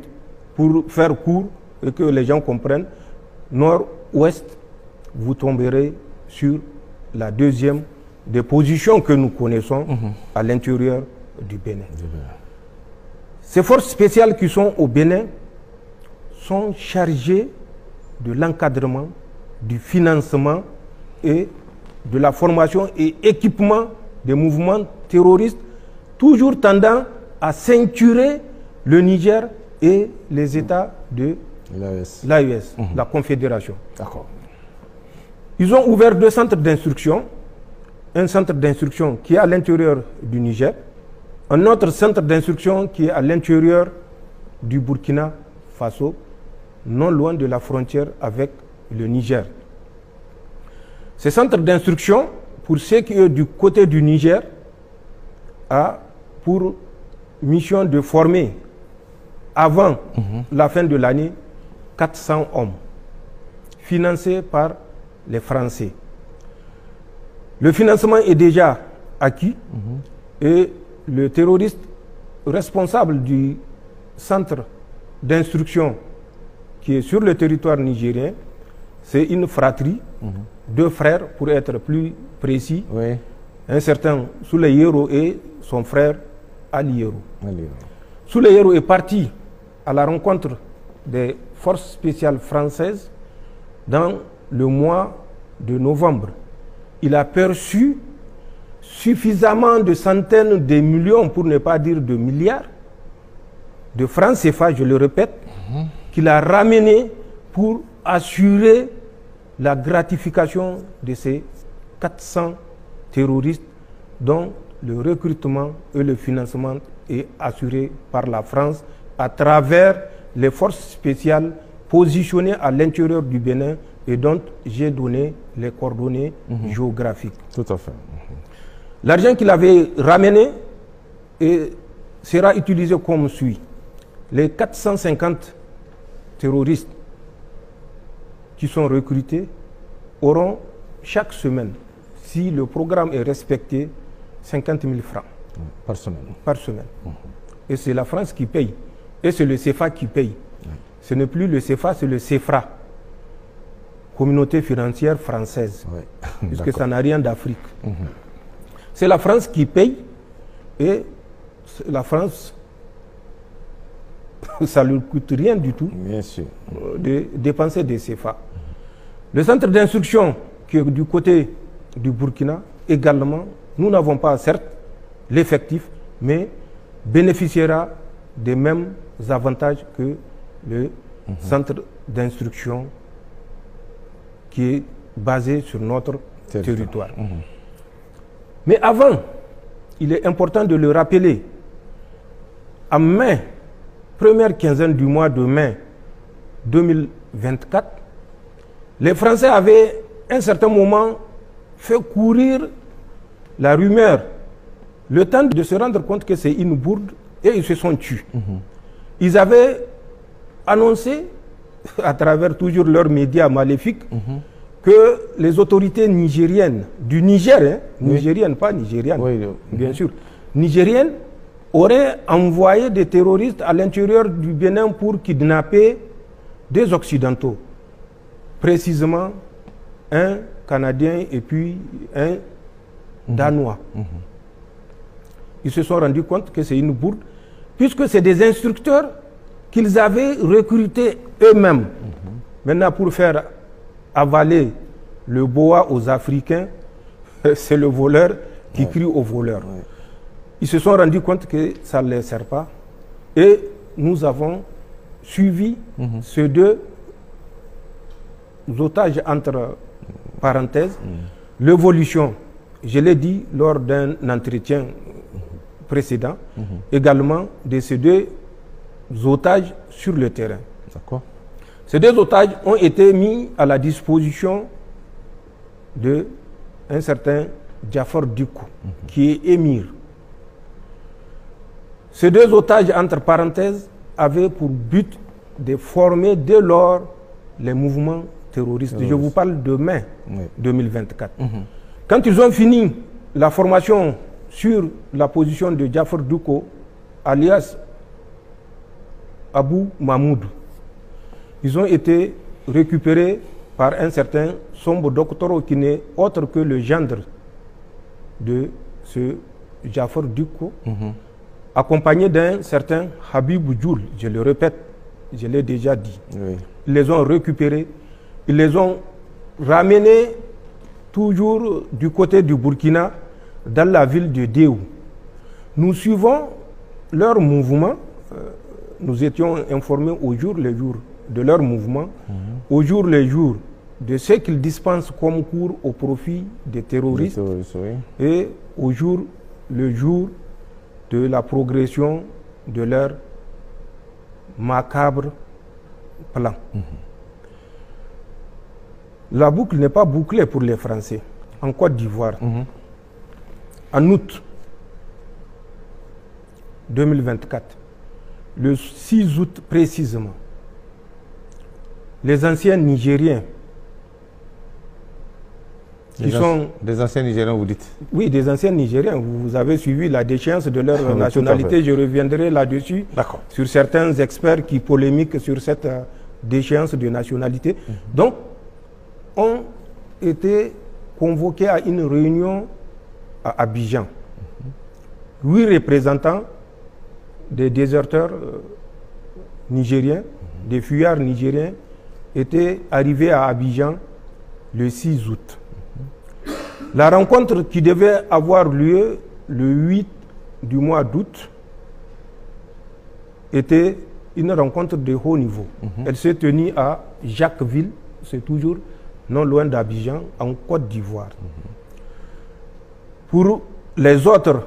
B: pour faire court et que les gens comprennent. Nord-ouest, vous tomberez sur la deuxième des positions que nous connaissons à l'intérieur du Bénin. Ces forces spéciales qui sont au Bénin sont chargées de l'encadrement, du financement et de la formation et équipement des mouvements terroristes, toujours tendant à ceinturer le Niger et les États de l'AES, la Confédération. Ils ont ouvert 2 centres d'instruction. Un centre d'instruction qui est à l'intérieur du Niger, un autre centre d'instruction qui est à l'intérieur du Burkina Faso, non loin de la frontière avec le Niger. Ces centres d'instruction, pour ceux qui sont du côté du Niger, a pour mission de former, avant la fin de l'année, 400 hommes, financés par les Français. Le financement est déjà acquis et le terroriste responsable du centre d'instruction qui est sur le territoire nigérien, c'est une fratrie, 2 frères pour être plus précis, un certain Souley Yero et son frère Ali Yero. Souley Yero est parti à la rencontre des forces spéciales françaises dans le mois de novembre. Il a perçu suffisamment de centaines de millions, pour ne pas dire de milliards, de francs CFA, je le répète, qu'il a ramené pour assurer la gratification de ces 400 terroristes dont le recrutement et le financement est assuré par la France à travers les forces spéciales positionnées à l'intérieur du Bénin et dont j'ai donné les coordonnées géographiques.
C: Tout à fait.
B: L'argent qu'il avait ramené sera utilisé comme suit. Les 450 terroristes qui sont recrutés auront chaque semaine, si le programme est respecté, 50 000 francs.
C: Par semaine.
B: Par semaine. Et c'est la France qui paye. Et c'est le CFA qui paye. Ce n'est plus le CFA, c'est le CFRA. Communauté financière française, puisque ça n'a rien d'Afrique. C'est la France qui paye et la France, ça ne lui coûte rien du tout de dépenser des CFA. Le centre d'instruction qui est du côté du Burkina, également, nous n'avons pas certes l'effectif, mais bénéficiera des mêmes avantages que le centre d'instruction qui est basé sur notre territoire. Mais avant, il est important de le rappeler, en mai, première quinzaine du mois de mai 2024, les Français avaient à un certain moment fait courir la rumeur, le temps de se rendre compte que c'est une bourde, et ils se sont tués. Ils avaient annoncé, à travers toujours leurs médias maléfiques, que les autorités nigériennes, du Niger, nigériennes, pas nigériennes, bien sûr, nigériennes, auraient envoyé des terroristes à l'intérieur du Bénin pour kidnapper des Occidentaux, précisément un Canadien et puis un Danois. Ils se sont rendus compte que c'est une bourde, puisque c'est des instructeurs qu'ils avaient recrutés eux-mêmes. Maintenant, pour faire avaler le boa aux Africains, c'est le voleur qui crie au voleur. Ils se sont rendus compte que ça ne les sert pas. Et nous avons suivi ces deux otages entre parenthèses. L'évolution, je l'ai dit lors d'un entretien précédent, également de ces deux otages sur le terrain. Ces deux otages ont été mis à la disposition d'un certain Jafar Dukou, qui est émir. Ces deux otages, entre parenthèses, avaient pour but de former dès lors les mouvements terroristes. Je vous parle de mai 2024. Quand ils ont fini la formation sur la position de Jafar Dukou, alias Abou Mahmoud, ils ont été récupérés par un certain Sombo Doktoro qui n'est autre que le gendre de ce Jafar Dukou, accompagné d'un certain Habib Djoul, je le répète, je l'ai déjà dit. Ils les ont récupérés, ils les ont ramenés toujours du côté du Burkina, dans la ville de Déou. Nous suivons leur mouvement, nous étions informés au jour le jour de leur mouvement, au jour le jour de ce qu'ils dispensent comme cours au profit des terroristes, et au jour le jour de la progression de leur macabre plan. La boucle n'est pas bouclée pour les Français. En Côte d'Ivoire, en août 2024, le 6 août précisément, les anciens Nigériens qui sont...
A: Des anciens Nigériens, vous dites?
B: Oui, des anciens Nigériens. Vous avez suivi la déchéance de leur nationalité. Je reviendrai là-dessus sur certains experts qui polémiquent sur cette déchéance de nationalité. Donc, ont été convoqués à une réunion à Abidjan. 8 représentants des déserteurs nigériens, des fuyards nigériens, étaient arrivés à Abidjan le 6 août. La rencontre qui devait avoir lieu le 8 du mois d'août était une rencontre de haut niveau. Elle s'est tenue à Jacquesville, c'est toujours non loin d'Abidjan, en Côte d'Ivoire. Pour les autres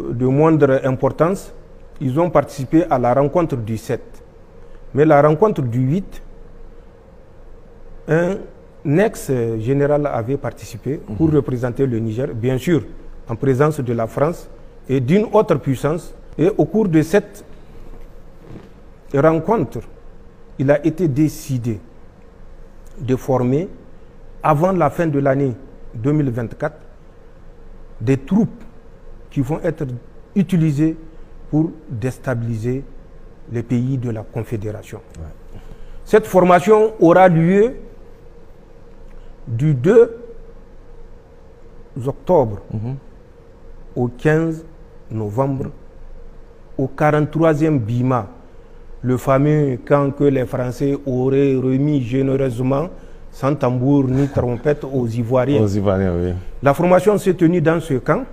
B: de moindre importance, ils ont participé à la rencontre du 7. Mais la rencontre du 8, un ex-général avait participé pour représenter le Niger, bien sûr en présence de la France et d'une autre puissance. Et au cours de cette rencontre, il a été décidé de former, avant la fin de l'année 2024, des troupes qui vont être utilisées pour déstabiliser les pays de la Confédération. Cette formation aura lieu du 2 octobre au 15 novembre au 43e Bima, le fameux camp que les Français auraient remis généreusement, sans tambour ni trompette, aux Ivoiriens. La formation s'est tenue dans ce camp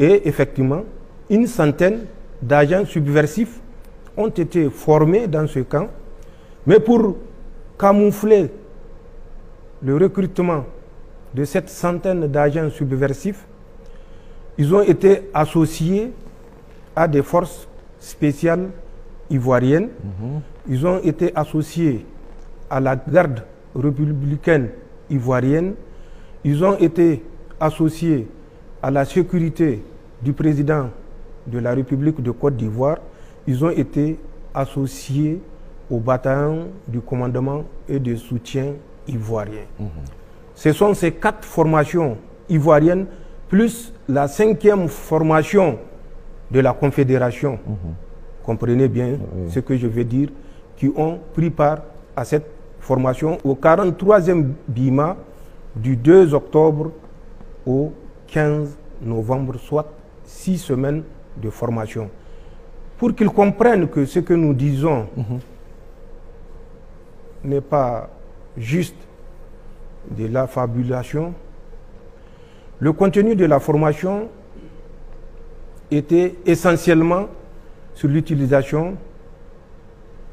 B: et effectivement, une centaine d'agents subversifs ont été formés dans ce camp, mais pour camoufler le recrutement de cette centaine d'agents subversifs, ils ont été associés à des forces spéciales ivoiriennes. Ils ont été associés à la garde républicaine ivoirienne. Ils ont été associés à la sécurité du président de la République de Côte d'Ivoire. Ils ont été associés au bataillon du commandement et de soutien ivoirien. Ce sont ces 4 formations ivoiriennes plus la 5e formation de la Confédération, comprenez bien ce que je veux dire, qui ont pris part à cette formation au 43e BIMA du 2 octobre au 15 novembre, soit 6 semaines de formation. Pour qu'ils comprennent que ce que nous disons n'est pas juste de la fabulation, le contenu de la formation était essentiellement sur l'utilisation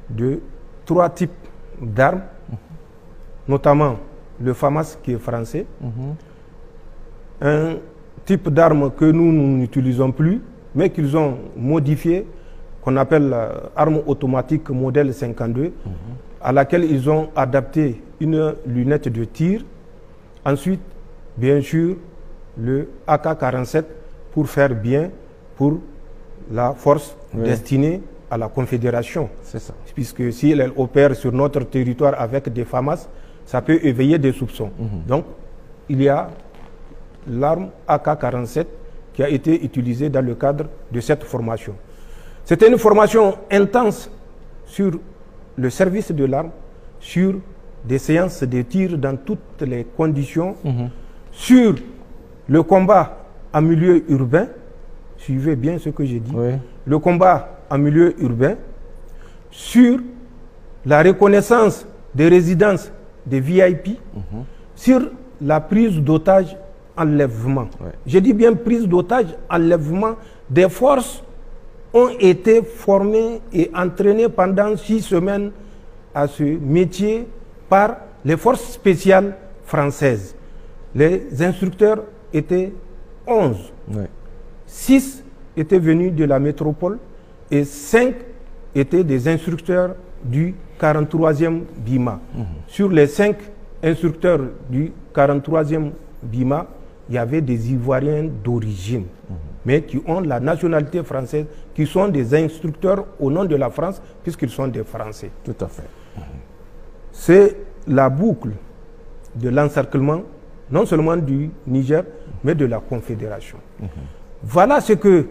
B: de 3 types d'armes, notamment le FAMAS qui est français, un type d'arme que nous n'utilisons plus, mais qu'ils ont modifié, qu'on appelle arme automatique modèle 52, à laquelle ils ont adapté une lunette de tir. Ensuite, bien sûr, le AK-47 pour faire bien pour la force destinée à la Confédération.
A: C'est ça.
B: Puisque si elle opère sur notre territoire avec des FAMAS, ça peut éveiller des soupçons. Donc, il y a l'arme AK-47 qui a été utilisée dans le cadre de cette formation. C'était une formation intense sur le service de l'arme, sur des séances de tir dans toutes les conditions, sur le combat en milieu urbain, suivez bien ce que j'ai dit, le combat en milieu urbain, sur la reconnaissance des résidences des VIP, sur la prise d'otages, enlèvement. Je dis bien prise d'otages, enlèvement. Des forces ont été formées et entraînées pendant 6 semaines à ce métier par les forces spéciales françaises. Les instructeurs étaient 11. 6 étaient venus de la métropole et 5 étaient des instructeurs du 43e BIMA. Sur les 5 instructeurs du 43e BIMA, il y avait des Ivoiriens d'origine, mais qui ont la nationalité française, qui sont des instructeurs au nom de la France, puisqu'ils sont des Français.
A: Tout à fait.
B: C'est la boucle de l'encerclement, non seulement du Niger, mais de la Confédération. Voilà ce que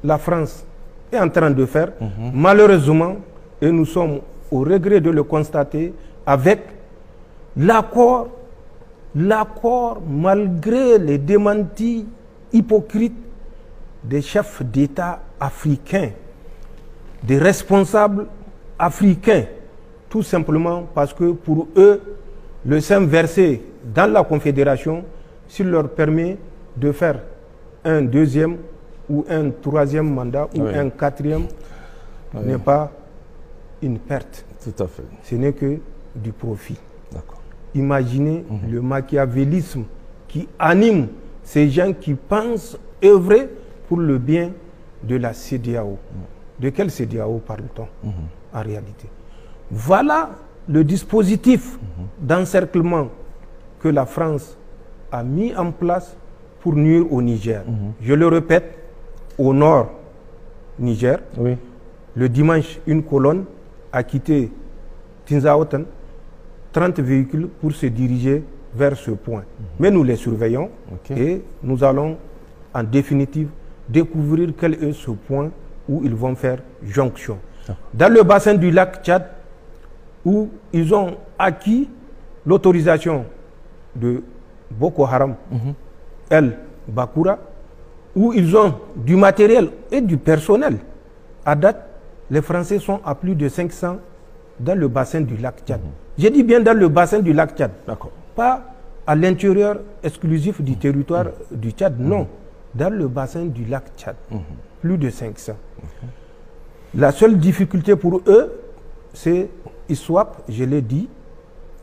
B: la France est en train de faire, malheureusement, et nous sommes au regret de le constater, avec l'accord, malgré les démentis hypocrites des chefs d'État africains, des responsables africains, tout simplement parce que pour eux, le sein versé dans la Confédération, s'il leur permet de faire un 2e ou un 3e mandat ou un 4e, n'est pas une perte.
A: Tout à fait.
B: Ce n'est que du profit.
A: D'accord.
B: Imaginez le machiavélisme qui anime ces gens qui pensent œuvrer pour le bien de la CEDEAO. De quelle CEDEAO parle-t-on en réalité? Voilà le dispositif d'encerclement que la France a mis en place pour nuire au Niger. Je le répète, au nord Niger, le dimanche, une colonne a quitté Tinzaoten, 30 véhicules pour se diriger vers ce point. Mais nous les surveillons et nous allons en définitive découvrir quel est ce point où ils vont faire jonction. Dans le bassin du lac Tchad, où ils ont acquis l'autorisation de Boko Haram, El Bakura, où ils ont du matériel et du personnel. À date, les Français sont à plus de 500 dans le bassin du lac Tchad. J'ai dit bien dans le bassin du lac Tchad, pas à l'intérieur exclusif du territoire du Tchad, non, dans le bassin du lac Tchad, plus de 500. La seule difficulté pour eux, c'est ISWAP, je l'ai dit,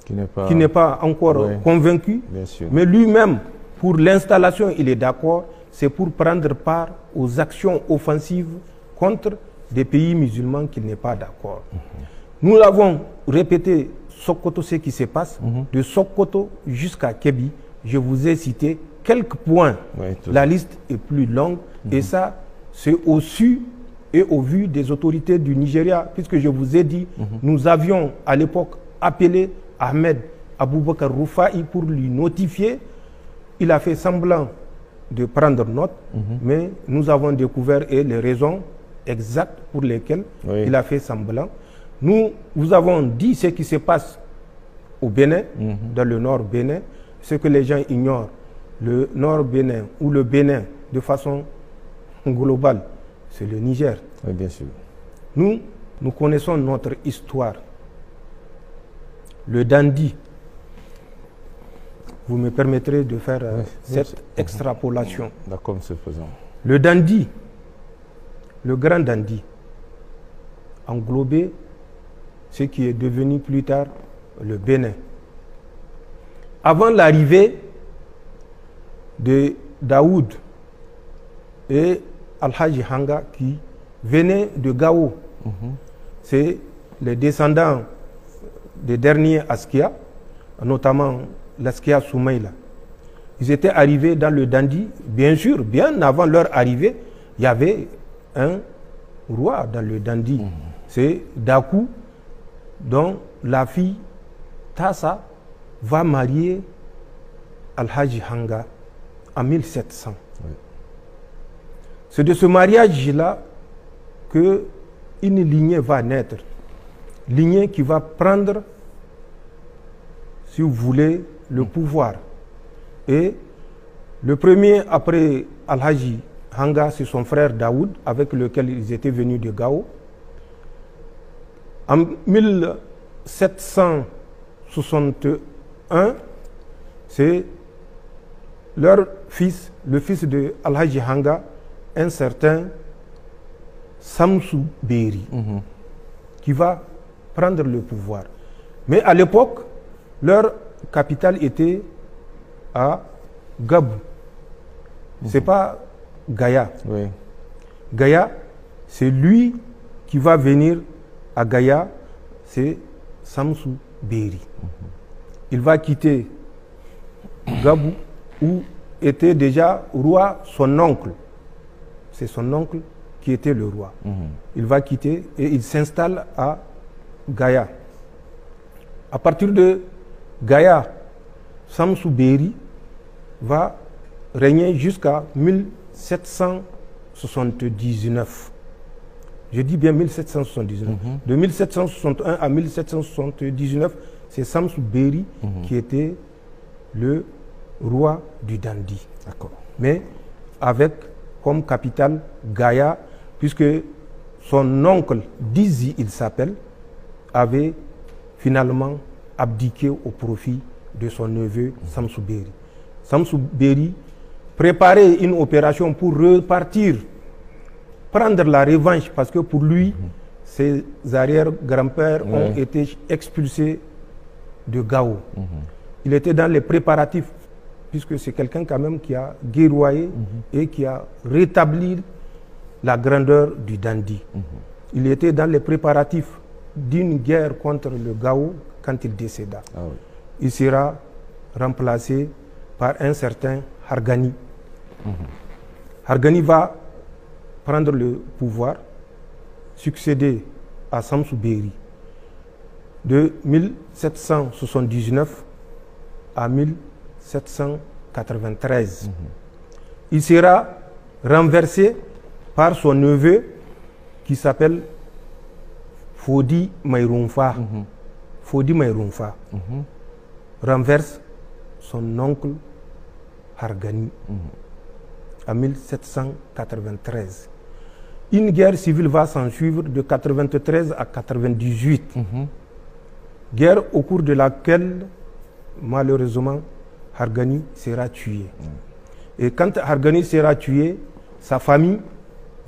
B: qui n'est pas encore convaincu. Mais lui-même, pour l'installation, il est d'accord. C'est pour prendre part aux actions offensives contre des pays musulmans qu'il n'est pas d'accord. Nous l'avons répété, Sokoto, ce qui se passe, de Sokoto jusqu'à Kébi. Je vous ai cité quelques points. La liste est plus longue et ça, c'est au su et au vu des autorités du Nigeria, puisque je vous ai dit, nous avions à l'époque appelé Ahmed Aboubakar Roufaï pour lui notifier. Il a fait semblant de prendre note, mais nous avons découvert les raisons exactes pour lesquelles il a fait semblant. Nous vous avons dit ce qui se passe au Bénin, dans le nord Bénin, ce que les gens ignorent. Le nord Bénin ou le Bénin, de façon globale, c'est le Niger.
C: Oui, bien sûr.
B: Nous connaissons notre histoire. Le dandy, vous me permettrez de faire cette extrapolation.
C: D'accord, monsieur le Président.
B: Le dandy, le grand dandy, englobait ce qui est devenu plus tard le Bénin. Avant l'arrivée de Daoud et Al-Haji Hanga qui venaient de Gao, c'est les descendants des derniers Askia, notamment l'Askia Soumaïla. Ils étaient arrivés dans le dandy, bien sûr, bien avant leur arrivée, il y avait un roi dans le dandy. C'est Dakou, dont la fille Tassa va marier Al-Haji Hanga en 1700. C'est de ce mariage-là qu'une lignée va naître. Lignée qui va prendre, si vous voulez, le pouvoir. Et le premier, après Al-Haji Hanga, c'est son frère Daoud, avec lequel ils étaient venus de Gao. En 1761, c'est leur fils, le fils de Al-Haji Hanga, un certain Samsou Beri, qui va prendre le pouvoir. Mais à l'époque, leur capitale était à Gabou. C'est pas Gaïa. Gaïa, c'est lui qui va venir à Gaïa, c'est Samsou Beri. Il va quitter Gabou, où était déjà roi son oncle. C'est son oncle qui était le roi. Il va quitter et il s'installe à Gaïa. À partir de Gaïa, Samsou Beri va régner jusqu'à 1779. Je dis bien 1779. De 1761 à 1779, c'est Samsou Beri qui était le roi du dandy. Mais avec comme capitale Gaïa, puisque son oncle, Dizi il s'appelle, avait finalement abdiqué au profit de son neveu Samsou Beri. Samsou Beri préparait une opération pour repartir, prendre la revanche, parce que pour lui, ses arrière-grands-pères ont été expulsés de Gao. Il était dans les préparatifs, puisque c'est quelqu'un quand même qui a guerroyé et qui a rétabli la grandeur du dandy. Il était dans les préparatifs d'une guerre contre le Gao quand il décéda. Il sera remplacé par un certain Hargani. Hargani va prendre le pouvoir, succéder à Samsou Beri de 1779 à 1793. Il sera renversé par son neveu qui s'appelle Fodi Maïrounfa. Fodi Maïrounfa renverse son oncle Hargani en 1793. Une guerre civile va s'en suivre de 93 à 98. Guerre au cours de laquelle, malheureusement, Hargani sera tué. Et quand Hargani sera tué, sa famille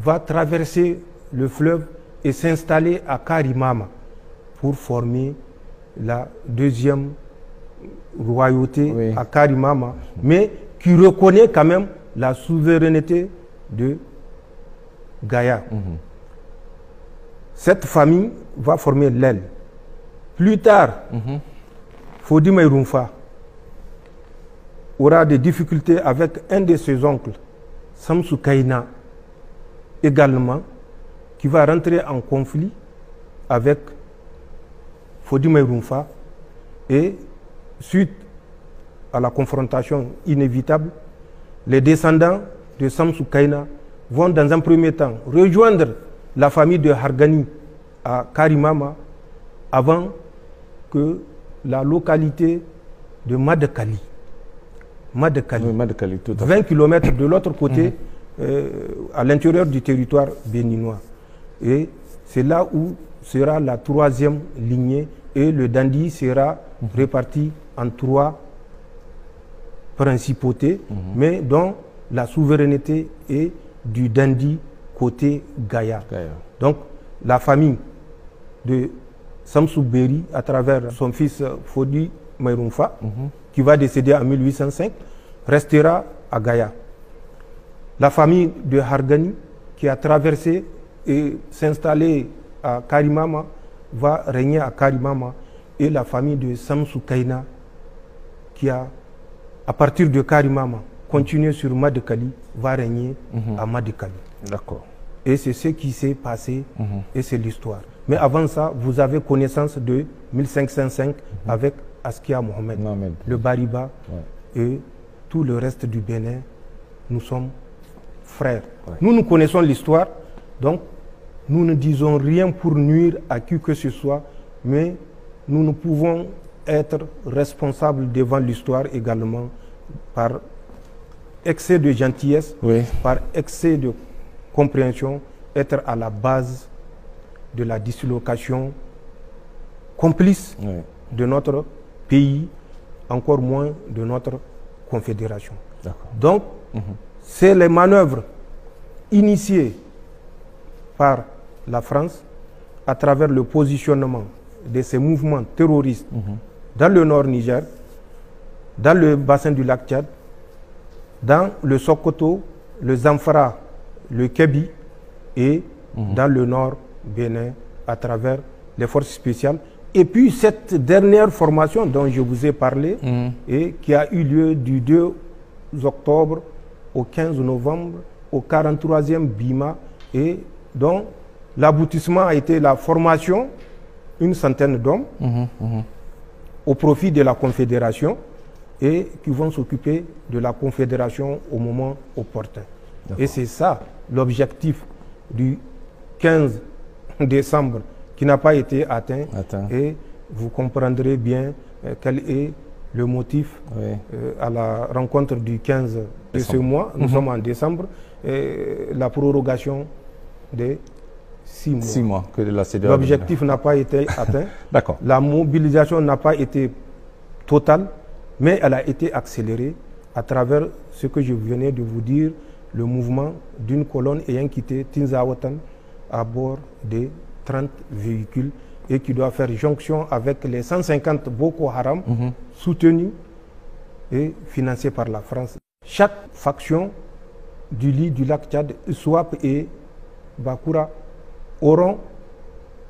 B: va traverser le fleuve et s'installer à Karimama pour former la deuxième royauté à Karimama, mais qui reconnaît quand même la souveraineté de Gaïa. Cette famille va former l'aile. Plus tard, Fodi Maïroumfa aura des difficultés avec un de ses oncles, Samsou Kaina, également, qui va rentrer en conflit avec Fodi Maïroumfa, et suite à la confrontation inévitable, les descendants de Samsou Kaina vont dans un premier temps rejoindre la famille de Hargani à Karimama avant que la localité de Madekali, 20 km de l'autre côté, à l'intérieur du territoire béninois. Et c'est là où sera la troisième lignée, et le Dandi sera réparti en 3 principautés, mais dont la souveraineté est du Dandi côté Gaïa. Donc la famille de Samsou Beri, à travers son fils Fodi Maïroumfa, qui va décéder en 1805, restera à Gaïa. La famille de Hargani, qui a traversé et s'installé à Karimama, va régner à Karimama, et la famille de Samsou Kaina, qui a, à partir de Karimama, continué sur Madekali, va régner à Madekali.
A: D'accord.
B: Et c'est ce qui s'est passé, et c'est l'histoire. Mais avant ça, vous avez connaissance de 1505 avec Askia Mohamed, le Bariba, et tout le reste du Bénin. Nous sommes frères. Nous connaissons l'histoire, donc nous ne disons rien pour nuire à qui que ce soit, mais nous ne pouvons être responsables devant l'histoire également par excès de gentillesse, par excès de compréhension, être à la base de la dislocation complice de notre pays, encore moins de notre confédération. Donc, c'est les manœuvres initiées par la France à travers le positionnement de ces mouvements terroristes dans le nord Niger, dans le bassin du lac Tchad, dans le Sokoto, le Zamfara, le Kébi, et dans le nord Bénin à travers les forces spéciales. Et puis cette dernière formation dont je vous ai parlé, et qui a eu lieu du 2 octobre au 15 novembre au 43e BIMA, et dont l'aboutissement a été la formation une centaine d'hommes au profit de la Confédération, et qui vont s'occuper de la Confédération au moment opportun. Et c'est ça l'objectif du 15 décembre qui n'a pas été atteint. Et vous comprendrez bien quel est le motif à la rencontre du 15 de ce mois. Nous sommes en décembre. La prorogation des 6 mois.
A: 6 mois que la CEDEAO.
B: L'objectif n'a pas été atteint. La mobilisation n'a pas été totale, mais elle a été accélérée à travers ce que je venais de vous dire, le mouvement d'une colonne ayant quitté Tinzawatan à bord de 30 véhicules, et qui doit faire jonction avec les 150 Boko Haram soutenus et financés par la France. Chaque faction du lit du lac Tchad, Swap et Bakura, auront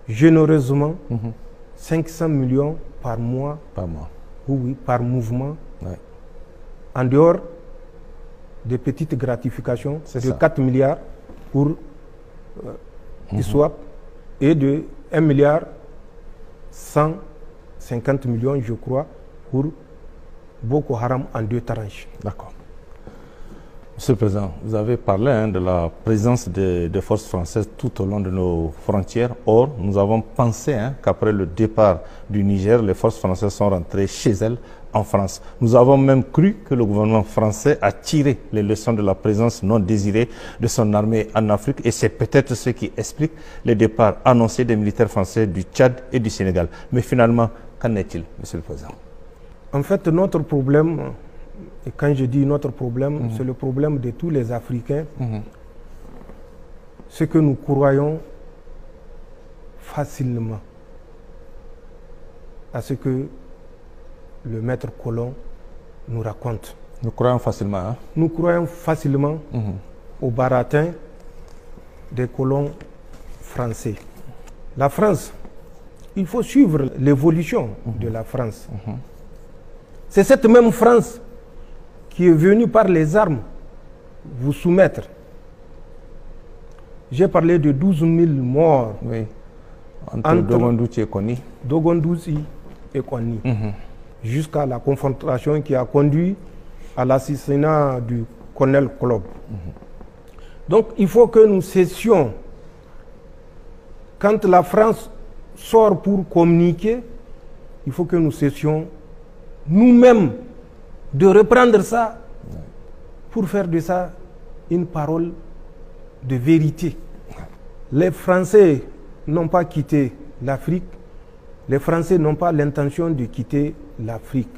B: généreusement 500 millions par mois. Oui, par mouvement. En dehors des petites gratifications de 4 milliards pour ISWAP et de 1 milliard 150 millions, je crois, pour Boko Haram en 2 tranches.
A: D'accord. Monsieur le Président, vous avez parlé de la présence des forces françaises tout au long de nos frontières. Or, nous avons pensé qu'après le départ du Niger, les forces françaises sont rentrées chez elles en France. Nous avons même cru que le gouvernement français a tiré les leçons de la présence non désirée de son armée en Afrique, et c'est peut-être ce qui explique les départs annoncés des militaires français du Tchad et du Sénégal. Mais finalement, qu'en est-il, Monsieur le Président?
B: En fait, notre problème, et quand je dis notre problème, c'est le problème de tous les Africains, ce que nous croyons facilement à ce que le maître colon nous raconte.
A: Nous croyons facilement. Hein?
B: Nous croyons facilement au baratin des colons français. La France, il faut suivre l'évolution de la France. C'est cette même France qui est venue par les armes vous soumettre. J'ai parlé de 12 000 morts
A: entre Dogondouchi et Kony.
B: Dogondouchi et Kony. Jusqu'à la confrontation qui a conduit à l'assassinat du colonel Club. Donc il faut que nous cessions. Quand la France sort pour communiquer, il faut que nous cessions nous-mêmes de reprendre ça pour faire de ça une parole de vérité. Les Français n'ont pas quitté l'Afrique. Les Français n'ont pas l'intention de quitter l'Afrique.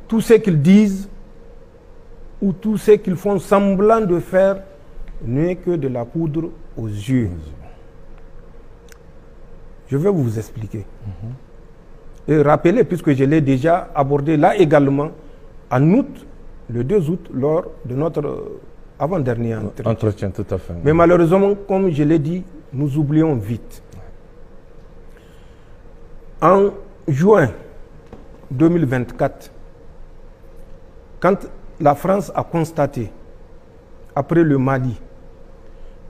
B: Tout ce qu'ils disent ou tout ce qu'ils font semblant de faire n'est que de la poudre aux yeux. Je vais vous expliquer. Et rappeler, puisque je l'ai déjà abordé là également, en août, le 2 août, lors de notre avant-dernier entretien.
A: Tout à fait.
B: Mais malheureusement, comme je l'ai dit, nous oublions vite. En juin 2024, quand la France a constaté, après le Mali,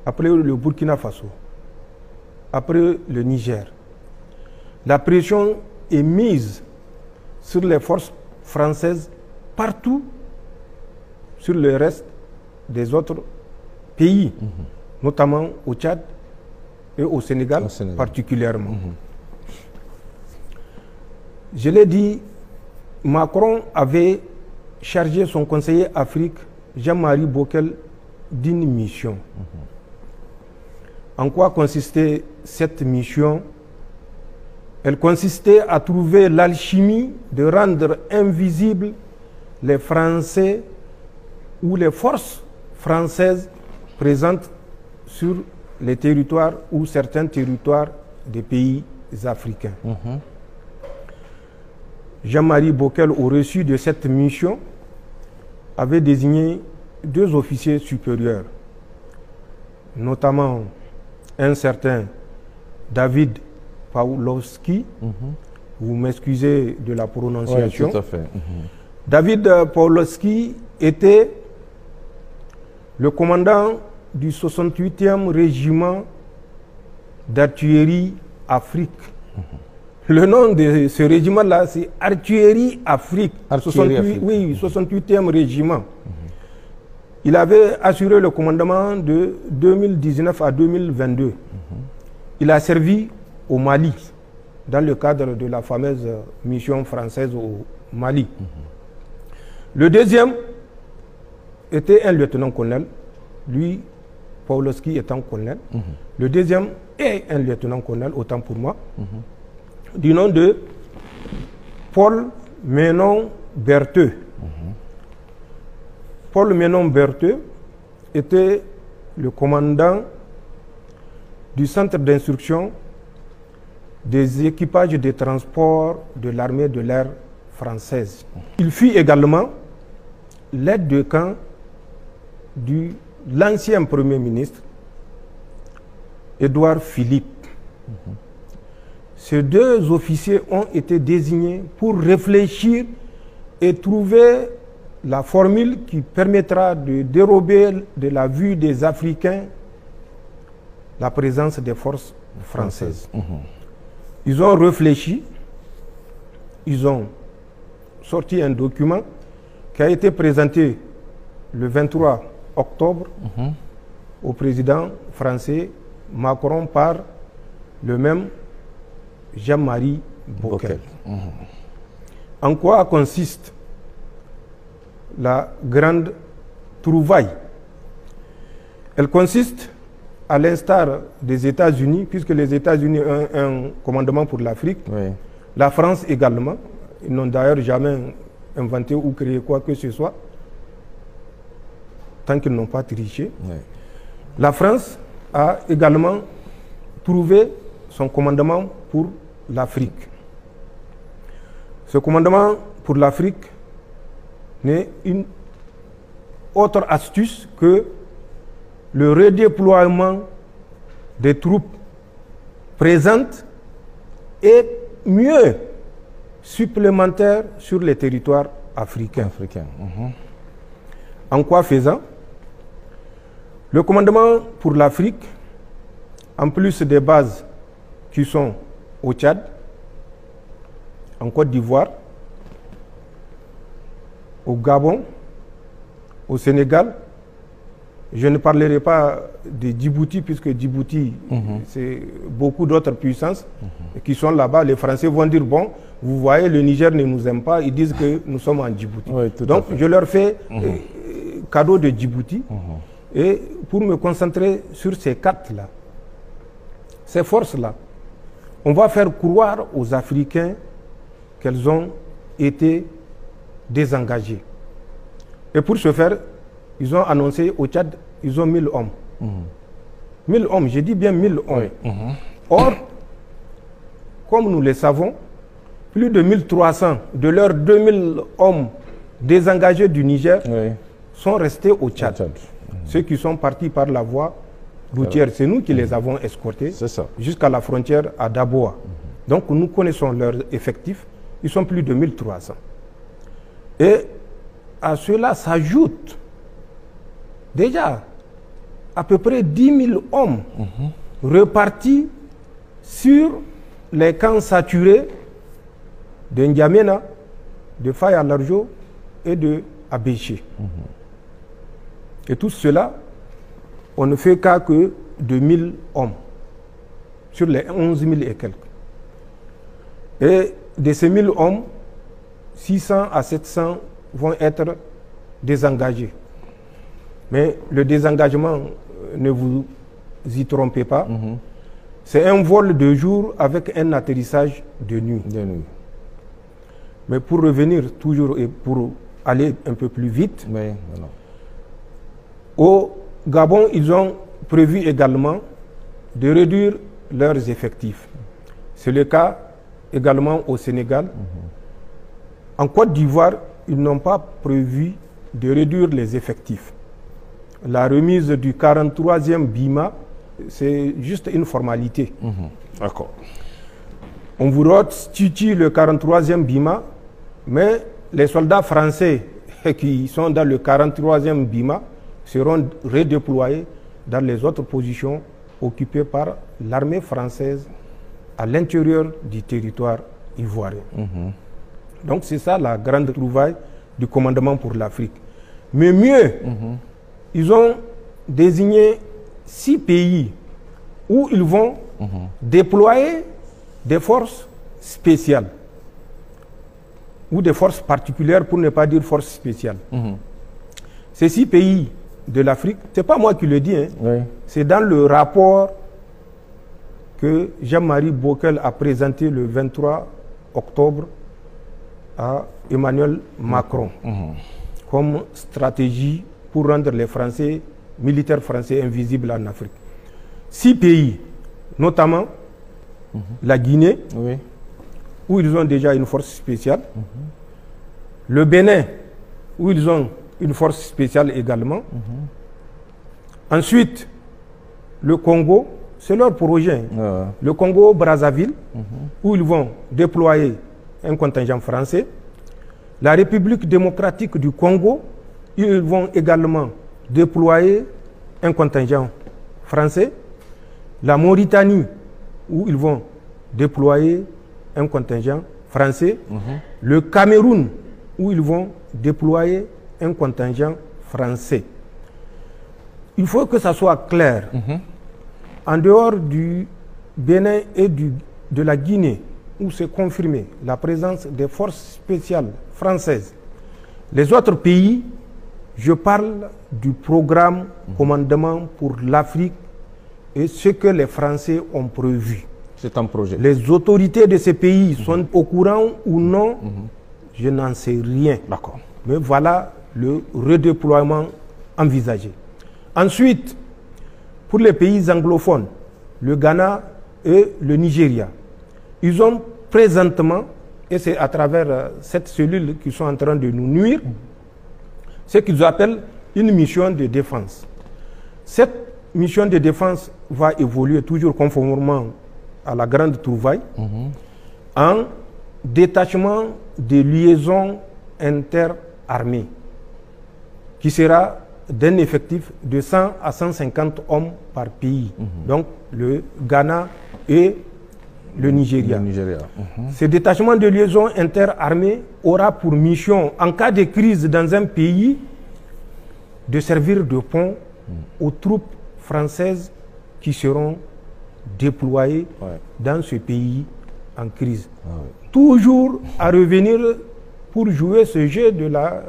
B: après le Burkina Faso, après le Niger, la pression est mise sur les forces françaises partout sur le reste des autres pays, notamment au Tchad et au Sénégal, particulièrement. Je l'ai dit, Macron avait chargé son conseiller Afrique, Jean-Marie Bockel, d'une mission. En quoi consistait cette mission? Elle consistait à trouver l'alchimie de rendre invisibles les Français ou les forces françaises présentes sur les territoires ou certains territoires des pays africains. Jean-Marie Bockel, au reçu de cette mission, avait désigné 2 officiers supérieurs, notamment un certain David Pawlowski, vous m'excusez de la prononciation.
A: Oui, tout à fait.
B: David Pawlowski était le commandant du 68e régiment d'artillerie Afrique. Le nom de ce régiment-là, c'est Artillerie Afrique. 68e régiment. Il avait assuré le commandement de 2019 à 2022. Il a servi au Mali, dans le cadre de la fameuse mission française au Mali. Le deuxième était un lieutenant-colonel, lui, Pawlowski étant colonel. Le deuxième est un lieutenant-colonel, autant pour moi, du nom de Paul Menon Bertheux. Paul Menon Bertheux était le commandant du centre d'instruction des équipages de transport de l'armée de l'air française. Il fut également l'aide de camp de l'ancien Premier ministre, Édouard Philippe. Ces 2 officiers ont été désignés pour réfléchir et trouver la formule qui permettra de dérober de la vue des Africains la présence des forces françaises. Ils ont réfléchi, ils ont sorti un document qui a été présenté le 23 octobre au président français Macron par le même Jean-Marie Bockel. En quoi consiste la grande trouvaille? Elle consiste, à l'instar des États-Unis, puisque les États-Unis ont un commandement pour l'Afrique, la France également. Ils n'ont d'ailleurs jamais inventé ou créé quoi que ce soit, tant qu'ils n'ont pas triché. La France a également trouvé son commandement pour l'Afrique. Ce commandement pour l'Afrique n'est une autre astuce que le redéploiement des troupes présentes et mieux supplémentaires sur les territoires africains. En quoi faisant? Le commandement pour l'Afrique, en plus des bases qui sont au Tchad, en Côte d'Ivoire, au Gabon, au Sénégal, je ne parlerai pas de Djibouti, puisque Djibouti, c'est beaucoup d'autres puissances qui sont là-bas. Les Français vont dire, bon, vous voyez, le Niger ne nous aime pas, ils disent que nous sommes en Djibouti.
A: Oui,
B: donc je leur fais cadeau de Djibouti, et pour me concentrer sur ces quatre-là, ces forces-là, on va faire croire aux Africains qu'elles ont été désengagées. Et pour ce faire, ils ont annoncé au Tchad, ils ont 1000 hommes. 1000 hommes, j'ai dit bien 1000 hommes. Or, comme nous le savons, plus de 1300 de leurs 2000 hommes désengagés du Niger sont restés au Tchad. Ceux qui sont partis par la voie routière, c'est nous qui les avons escortés jusqu'à la frontière à Daboa. Donc nous connaissons leurs effectifs, ils sont plus de 1300. Et à cela s'ajoute déjà à peu près 10 000 hommes repartis sur les camps saturés de N'Djamena, de Faye à Larjo et de Abéché. Et tout cela, on ne fait qu'à que de 1000 hommes sur les 11 000 et quelques. Et de ces 1000 hommes, 600 à 700 vont être désengagés. Mais le désengagement, ne vous y trompez pas, c'est un vol de jour avec un atterrissage de nuit. Mais pour revenir toujours et pour aller un peu plus vite, au Gabon, ils ont prévu également de réduire leurs effectifs. C'est le cas également au Sénégal. En Côte d'Ivoire, ils n'ont pas prévu de réduire les effectifs. La remise du 43e BIMA, c'est juste une formalité.
A: D'accord.
B: On vous restitue le 43e BIMA, mais les soldats français qui sont dans le 43e BIMA seront redéployés dans les autres positions occupées par l'armée française à l'intérieur du territoire ivoirien. Donc c'est ça la grande trouvaille du commandement pour l'Afrique. Mais mieux, ils ont désigné 6 pays où ils vont déployer des forces spéciales ou des forces particulières, pour ne pas dire forces spéciales. Ces 6 pays de l'Afrique, ce n'est pas moi qui le dis, c'est dans le rapport que Jean-Marie Bockel a présenté le 23 octobre à Emmanuel Macron comme stratégie pour rendre les Français, militaires français, invisibles en Afrique. 6 pays, notamment la Guinée, où ils ont déjà une force spéciale, le Bénin, où ils ont une force spéciale également. Ensuite, le Congo, c'est leur projet. Le Congo-Brazzaville, où ils vont déployer un contingent français. La République démocratique du Congo, ils vont également déployer un contingent français. La Mauritanie, où ils vont déployer un contingent français. Le Cameroun, où ils vont déployer un contingent français. Il faut que ça soit clair. En dehors du Bénin et de la Guinée, où c'est confirmé la présence des forces spéciales françaises, les autres pays, je parle du programme commandement pour l'Afrique et ce que les Français ont prévu.
A: C'est un projet.
B: Les autorités de ces pays sont au courant ou non, je n'en sais rien.
A: D'accord.
B: Mais voilà le redéploiement envisagé. Ensuite, pour les pays anglophones, le Ghana et le Nigeria. Ils ont présentement, et c'est à travers cette cellule qu'ils sont en train de nous nuire, ce qu'ils appellent une mission de défense. Cette mission de défense va évoluer toujours conformément à la grande trouvaille en détachement de liaisons interarmées qui sera d'un effectif de 100 à 150 hommes par pays. Donc le Ghana et le Nigeria. Ce détachement de liaison interarmée aura pour mission, en cas de crise dans un pays, de servir de pont aux troupes françaises qui seront déployées dans ce pays en crise. Toujours à revenir pour jouer ce jeu de la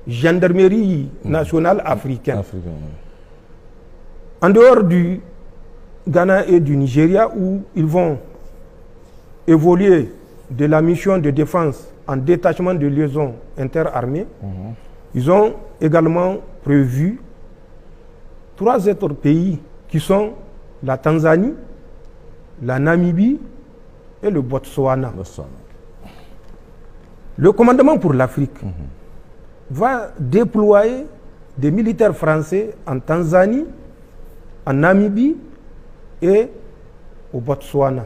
B: gendarmerie nationale africaine. En dehors du Ghana et du Nigeria, où ils vont évoluer de la mission de défense en détachement de liaison interarmée, ils ont également prévu 3 autres pays qui sont la Tanzanie, la Namibie et le Botswana. Le commandement pour l'Afrique va déployer des militaires français en Tanzanie, en Namibie et au Botswana.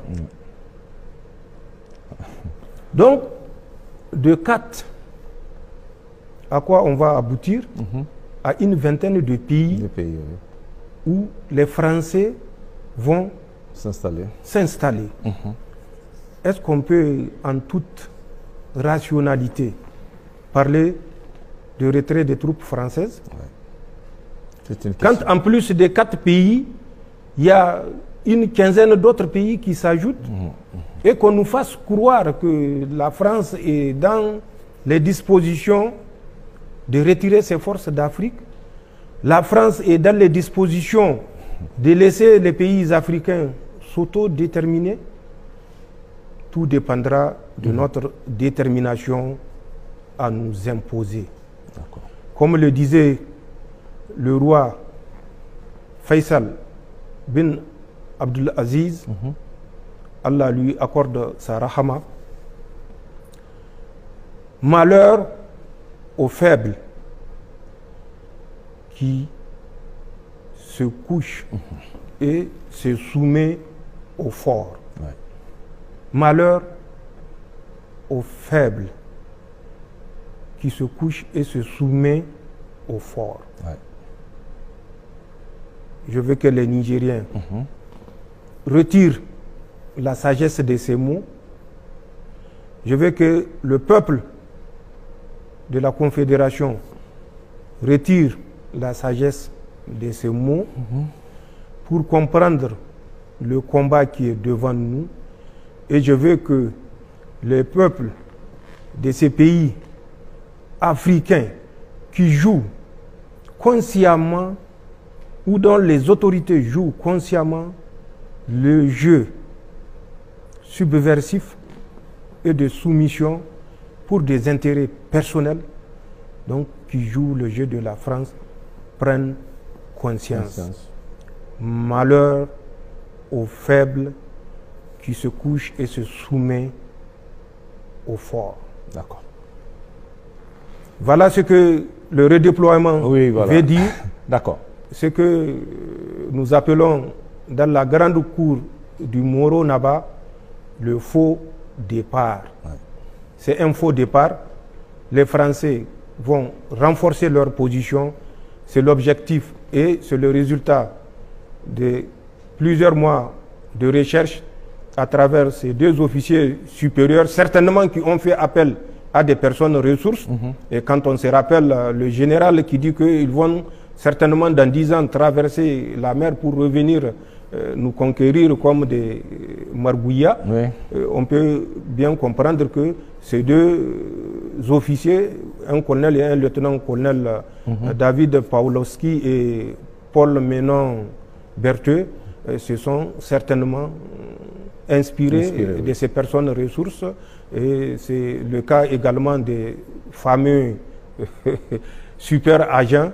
B: Donc, de 4, à quoi on va aboutir? À une vingtaine de pays, où les Français vont s'installer. Est-ce qu'on peut, en toute rationalité, parler de retrait des troupes françaises? Quand en plus des 4 pays, il y a une quinzaine d'autres pays qui s'ajoutent, et qu'on nous fasse croire que la France est dans les dispositions de retirer ses forces d'Afrique, la France est dans les dispositions de laisser les pays africains s'autodéterminer, tout dépendra de notre détermination à nous imposer. Comme le disait le roi Faisal bin Abdul Aziz, Allah lui accorde sa rahama, malheur aux faibles qui se couchent et se soumet aux forts. Malheur aux faibles qui se couchent et se soumet aux forts. Je veux que les Nigériens retirent la sagesse de ces mots. Je veux que le peuple de la Confédération retire la sagesse de ces mots pour comprendre le combat qui est devant nous. Et je veux que les peuples de ces pays africains qui jouent consciemment ou dont les autorités jouent consciemment le jeu subversif et de soumission pour des intérêts personnels, donc qui jouent le jeu de la France, prennent conscience. Malheur aux faibles qui se couchent et se soumettent aux forts.
A: D'accord.
B: Voilà ce que le redéploiement veut dire.
A: D'accord.
B: Ce que nous appelons dans la grande cour du Moro Naba le faux départ. C'est un faux départ. Les Français vont renforcer leur position. C'est l'objectif et c'est le résultat de plusieurs mois de recherche à travers ces 2 officiers supérieurs, certainement qui ont fait appel à des personnes ressources. Et quand on se rappelle le général qui dit qu'ils vont certainement dans 10 ans traverser la mer pour revenir nous conquérir comme des margouillas, on peut bien comprendre que ces 2 officiers, un colonel et un lieutenant-colonel, David Pawlowski et Paul Ménon Bertheux, se sont certainement inspirés de ces personnes ressources. Et c'est le cas également des fameux super agents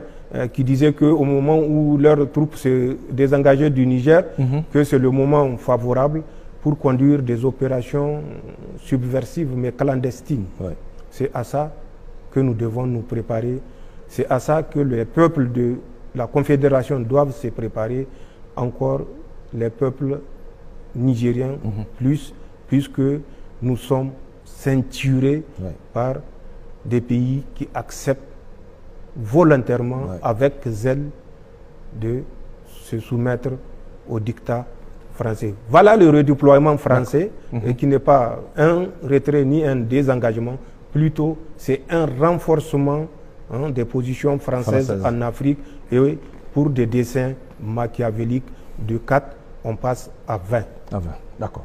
B: qui disaient qu'au moment où leurs troupes se désengageaient du Niger, que c'est le moment favorable pour conduire des opérations subversives mais clandestines.
A: Ouais.
B: C'est à ça que nous devons nous préparer. C'est à ça que les peuples de la Confédération doivent se préparer, encore les peuples nigériens plus, puisque nous sommes ceinturés par des pays qui acceptent volontairement, avec zèle, de se soumettre au dictat français. Voilà le redéploiement français, et qui n'est pas un retrait ni un désengagement, plutôt c'est un renforcement des positions françaises en Afrique, et pour des desseins machiavéliques de 4, on passe à 20.
A: D'accord.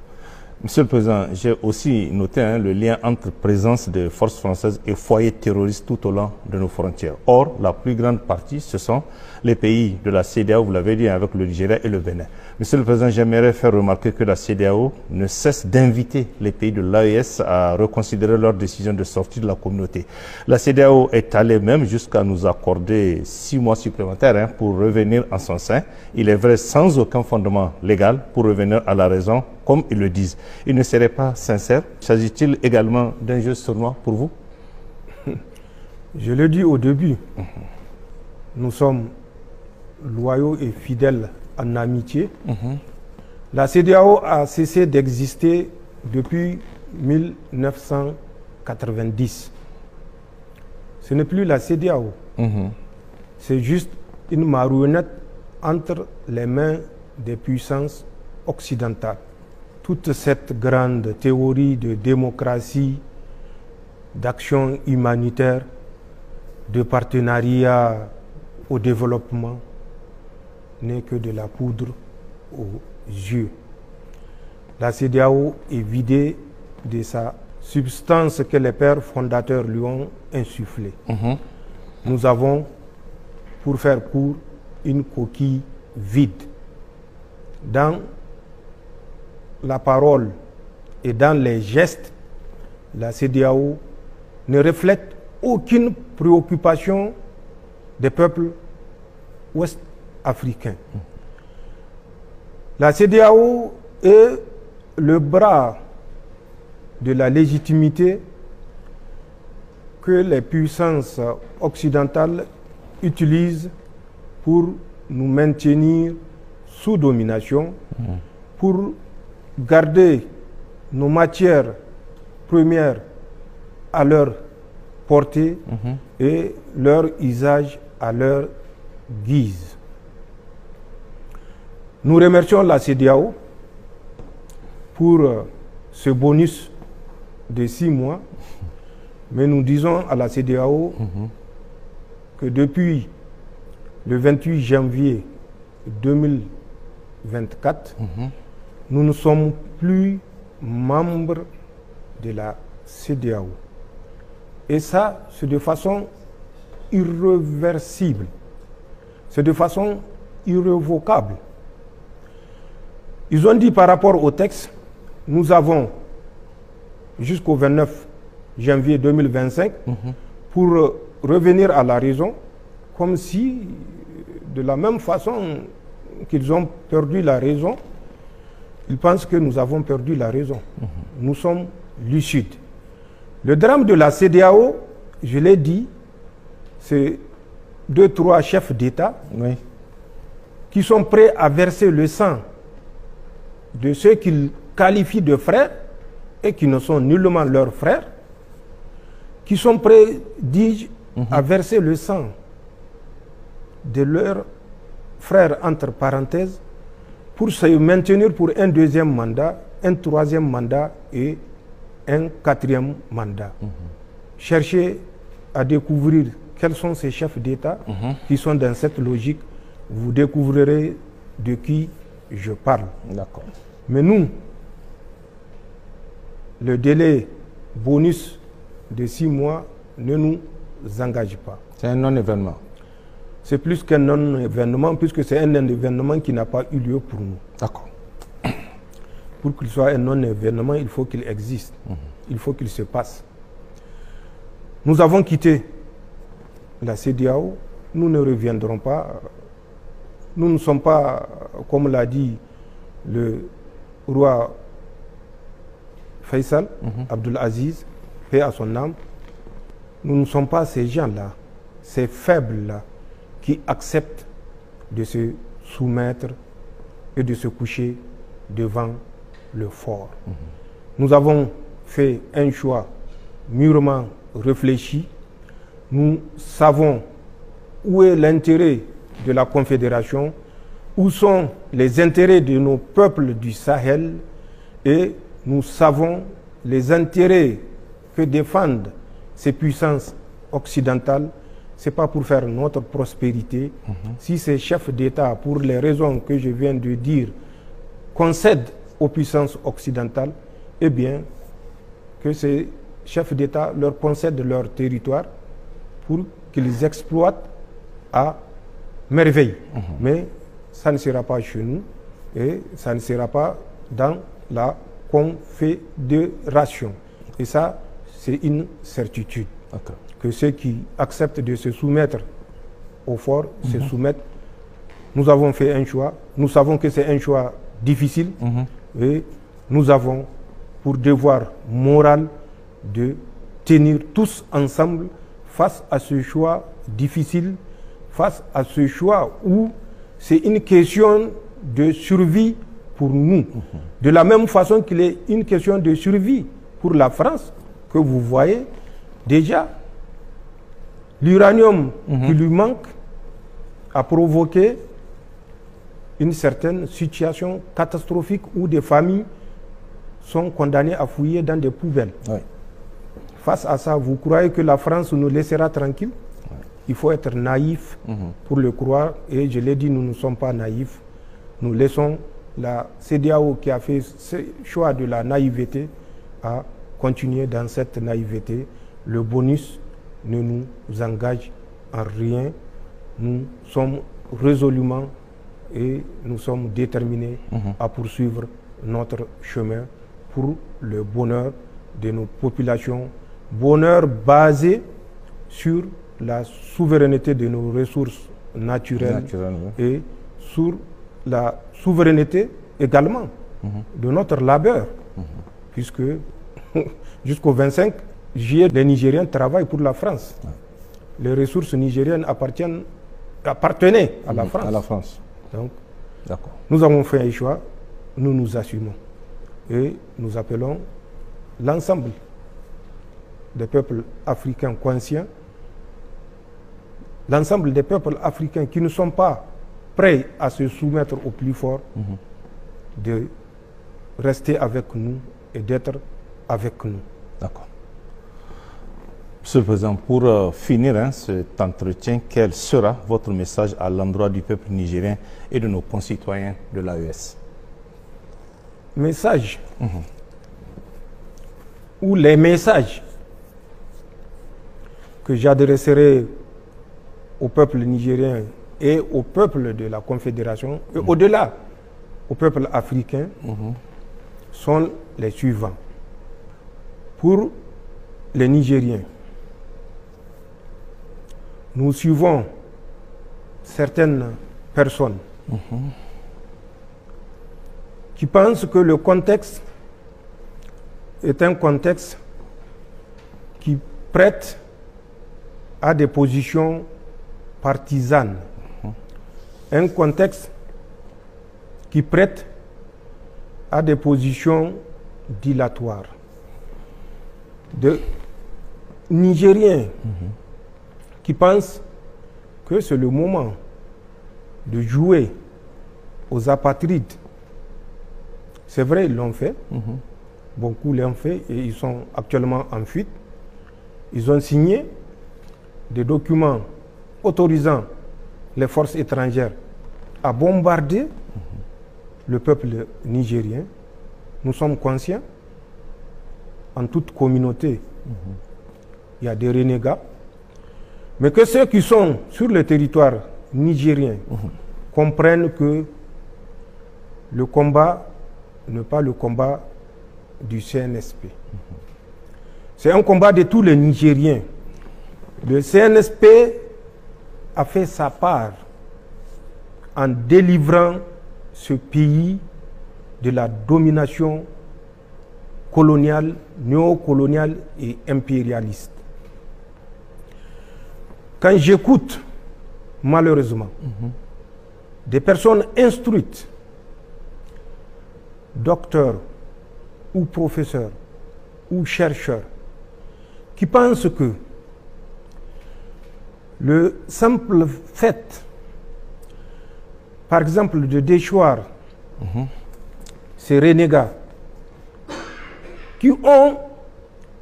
A: Monsieur le Président, j'ai aussi noté le lien entre présence des forces françaises et foyers terroristes tout au long de nos frontières. Or, la plus grande partie, ce sont les pays de la CEDEAO, vous l'avez dit, avec le Nigeria et le Bénin. Monsieur le Président, j'aimerais faire remarquer que la CEDEAO ne cesse d'inviter les pays de l'AES à reconsidérer leur décision de sortie de la communauté. La CEDEAO est allée même jusqu'à nous accorder 6 mois supplémentaires pour revenir en son sein. Il est vrai, sans aucun fondement légal pour revenir à la raison, comme ils le disent. Il ne serait pas sincère? S'agit-il également d'un jeu sournois pour vous?
B: Je l'ai dit au début, nous sommes loyaux et fidèles en amitié. La CEDEAO a cessé d'exister depuis 1990. Ce n'est plus la CEDEAO. C'est juste une marionnette entre les mains des puissances occidentales. Toute cette grande théorie de démocratie, d'action humanitaire, de partenariat au développement n'est que de la poudre aux yeux. La CEDEAO est vidée de sa substance que les pères fondateurs lui ont insufflée. Nous avons, pour faire court, une coquille vide. Dans la parole et dans les gestes, la CEDEAO ne reflète aucune préoccupation des peuples ouest-africains. La CEDEAO est le bras de la légitimité que les puissances occidentales utilisent pour nous maintenir sous domination, pour garder nos matières premières à leur portée et leur usage à leur guise. Nous remercions la CEDEAO pour ce bonus de 6 mois, mais nous disons à la CEDEAO que depuis le 28 janvier 2024, nous ne sommes plus membres de la CEDEAO. Et ça, c'est de façon irréversible. C'est de façon irrévocable. Ils ont dit par rapport au texte, nous avons jusqu'au 29 janvier 2025 pour revenir à la raison, comme si, de la même façon qu'ils ont perdu la raison, ils pensent que nous avons perdu la raison. Nous sommes lucides. Le drame de la CEDEAO, je l'ai dit, c'est 2-3 chefs d'État qui sont prêts à verser le sang de ceux qu'ils qualifient de frères et qui ne sont nullement leurs frères, qui sont prêts, dis-je, à verser le sang de leurs frères, entre parenthèses, pour se maintenir pour un 2e mandat, un 3e mandat et un 4e mandat. Cherchez à découvrir quels sont ces chefs d'État qui sont dans cette logique. Vous découvrirez de qui je parle.
A: D'accord.
B: Mais nous, le délai bonus de 6 mois ne nous engage pas.
A: C'est un non-événement.
B: C'est plus qu'un non-événement, puisque c'est un événement qui n'a pas eu lieu pour nous.
A: D'accord.
B: Pour qu'il soit un non-événement, il faut qu'il existe. Il faut qu'il se passe. Nous avons quitté la CEDEAO nous ne reviendrons pas. Nous ne sommes pas, comme l'a dit le roi Faisal, Abdul Aziz, paix à son âme, nous ne sommes pas ces gens-là, ces faibles-là, qui acceptent de se soumettre et de se coucher devant le fort. Nous avons fait un choix mûrement réfléchi. Nous savons où est l'intérêt de la Confédération, où sont les intérêts de nos peuples du Sahel, et nous savons les intérêts que défendent ces puissances occidentales. Ce n'est pas pour faire notre prospérité. Si ces chefs d'État, pour les raisons que je viens de dire, concèdent aux puissances occidentales, eh bien, que ces chefs d'État leur concèdent leur territoire pour qu'ils exploitent à merveille. Mais ça ne sera pas chez nous et ça ne sera pas dans la Confédération. Et ça, c'est une certitude. Que ceux qui acceptent de se soumettre au fort se soumettent. Nous avons fait un choix. Nous savons que c'est un choix difficile. Et nous avons pour devoir moral de tenir tous ensemble face à ce choix difficile, face à ce choix où c'est une question de survie pour nous. De la même façon qu'il est une question de survie pour la France, que vous voyez déjà, l'uranium qui lui manque a provoqué une certaine situation catastrophique où des familles sont condamnées à fouiller dans des poubelles. Face à ça, vous croyez que la France nous laissera tranquilles? Il faut être naïf pour le croire. Et je l'ai dit, nous ne sommes pas naïfs. Nous laissons la CEDEAO qui a fait ce choix de la naïveté à continuer dans cette naïveté. Le bonus ne nous engage en rien. Nous sommes résolument et nous sommes déterminés à poursuivre notre chemin pour le bonheur de nos populations. Bonheur basé sur la souveraineté de nos ressources naturelles et sur la souveraineté également de notre labeur, puisque jusqu'au 25 juillet, les Nigériens travaillent pour la France. Les ressources nigériennes appartenaient à la France.
A: À la France.
B: Donc, nous avons fait un choix, nous nous assumons. Et nous appelons l'ensemble des peuples africains conscients, l'ensemble des peuples africains qui ne sont pas prêts à se soumettre au plus fort, de rester avec nous et d'être avec nous.
A: D'accord. Monsieur le Président, pour finir cet entretien, quel sera votre message à l'endroit du peuple nigérien et de nos concitoyens de l'AES?
B: Message ou les messages que j'adresserai au peuple nigérien et au peuple de la Confédération, et au-delà, au peuple africain, sont les suivants. Pour les Nigériens, nous suivons certaines personnes qui pensent que le contexte est un contexte qui prête à des positions partisanes, un contexte qui prête à des positions dilatoires. De Nigériens qui pensent que c'est le moment de jouer aux apatrides. C'est vrai, ils l'ont fait. Beaucoup l'ont fait et ils sont actuellement en fuite. Ils ont signé des documents autorisant les forces étrangères à bombarder le peuple nigérien. Nous sommes conscients, en toute communauté, il y a des renégats, mais que ceux qui sont sur le territoire nigérien comprennent que le combat n'est pas le combat du CNSP. C'est un combat de tous les Nigériens. Le CNSP a fait sa part en délivrant ce pays de la domination coloniale, néocoloniale et impérialiste. Quand j'écoute, malheureusement, des personnes instruites, docteurs ou professeurs ou chercheurs, qui pensent que le simple fait, par exemple, de déchoir ces renégats qui ont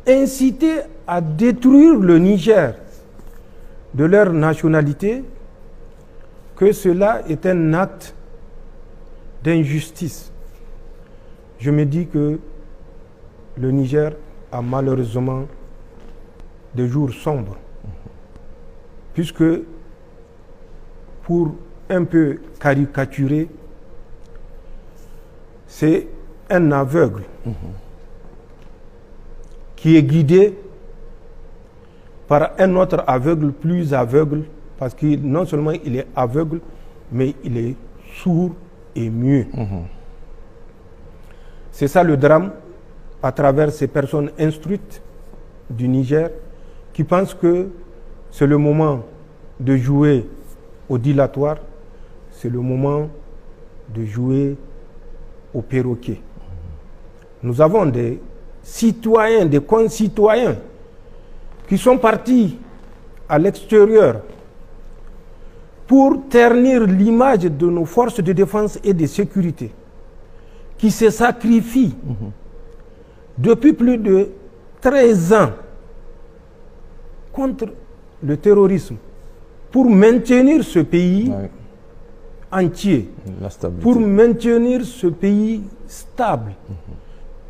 B: incité à détruire le Niger de leur nationalité, que cela est un acte d'injustice. Je me dis que le Niger a malheureusement des jours sombres, puisque, pour un peu caricaturer, c'est un aveugle qui est guidé par un autre aveugle plus aveugle, parce que non seulement il est aveugle, mais il est sourd et muet. C'est ça le drame à travers ces personnes instruites du Niger qui pensent que c'est le moment de jouer au dilatoire, c'est le moment de jouer au perroquet. Nous avons des citoyens, des concitoyens qui sont partis à l'extérieur pour ternir l'image de nos forces de défense et de sécurité, qui se sacrifient depuis plus de 13 ans contre le terrorisme pour maintenir ce pays entier, pour maintenir ce pays stable,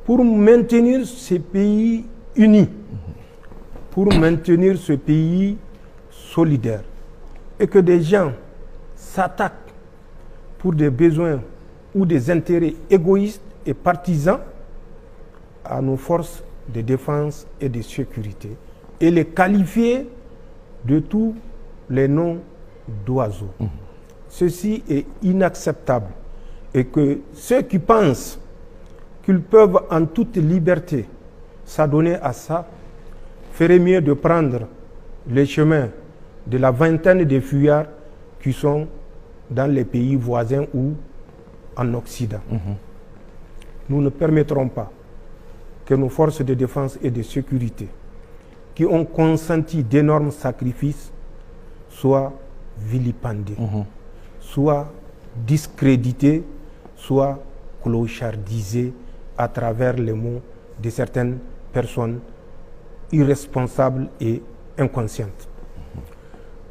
B: pour maintenir ce pays uni, pour maintenir ce pays solidaire. Et que des gens s'attaquent pour des besoins ou des intérêts égoïstes et partisans à nos forces de défense et de sécurité et les qualifier de tous les noms d'oiseaux. Ceci est inacceptable et que ceux qui pensent qu'ils peuvent en toute liberté s'adonner à ça feraient mieux de prendre les chemins de la vingtaine de fuyards qui sont dans les pays voisins ou en Occident. Nous ne permettrons pas que nos forces de défense et de sécurité, qui ont consenti d'énormes sacrifices, soient vilipendées, soient discréditées, soient clochardisées à travers les mots de certaines personnes irresponsables et inconscientes.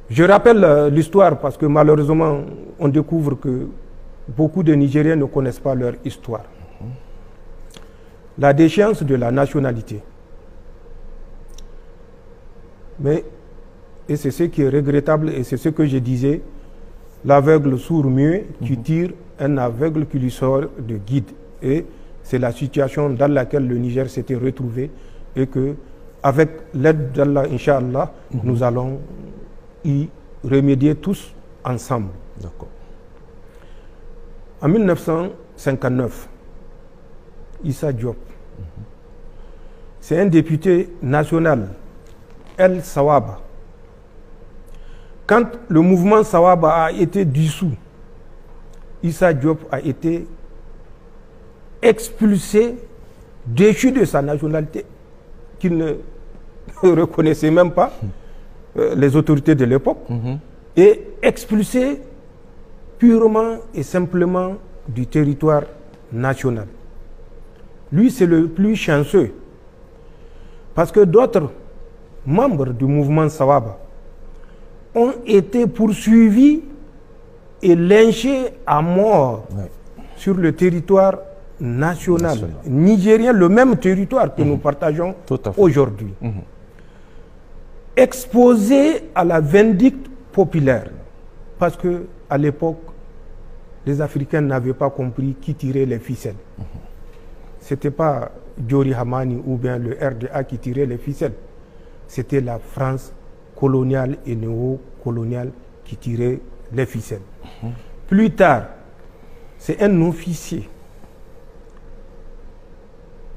B: Je rappelle l'histoire parce que malheureusement, on découvre que beaucoup de Nigériens ne connaissent pas leur histoire. La déchéance de la nationalité. Mais, et c'est ce qui est regrettable, et c'est ce que je disais, l'aveugle sourd-muet qui tire un aveugle qui lui sort de guide. Et c'est la situation dans laquelle le Niger s'était retrouvé et que, avec l'aide d'Allah, Inch'Allah, nous allons y remédier tous ensemble.
A: D'accord.
B: En 1959, Issa Diop, c'est un député national, El Sawaba. Quand le mouvement Sawaba a été dissous, Issa Diop a été expulsé, déchu de sa nationalité, qu'il ne reconnaissait même pas, les autorités de l'époque, et expulsé purement et simplement du territoire national. Lui, c'est le plus chanceux, parce que d'autres membres du mouvement Sawaba ont été poursuivis et lynchés à mort sur le territoire national nigérien, le même territoire que nous partageons aujourd'hui. Exposés à la vindicte populaire, parce que à l'époque, les Africains n'avaient pas compris qui tirait les ficelles. Ce n'était pas Diori Hamani ou bien le RDA qui tirait les ficelles. C'était la France coloniale et néo-coloniale qui tirait les ficelles. Plus tard, c'est un officier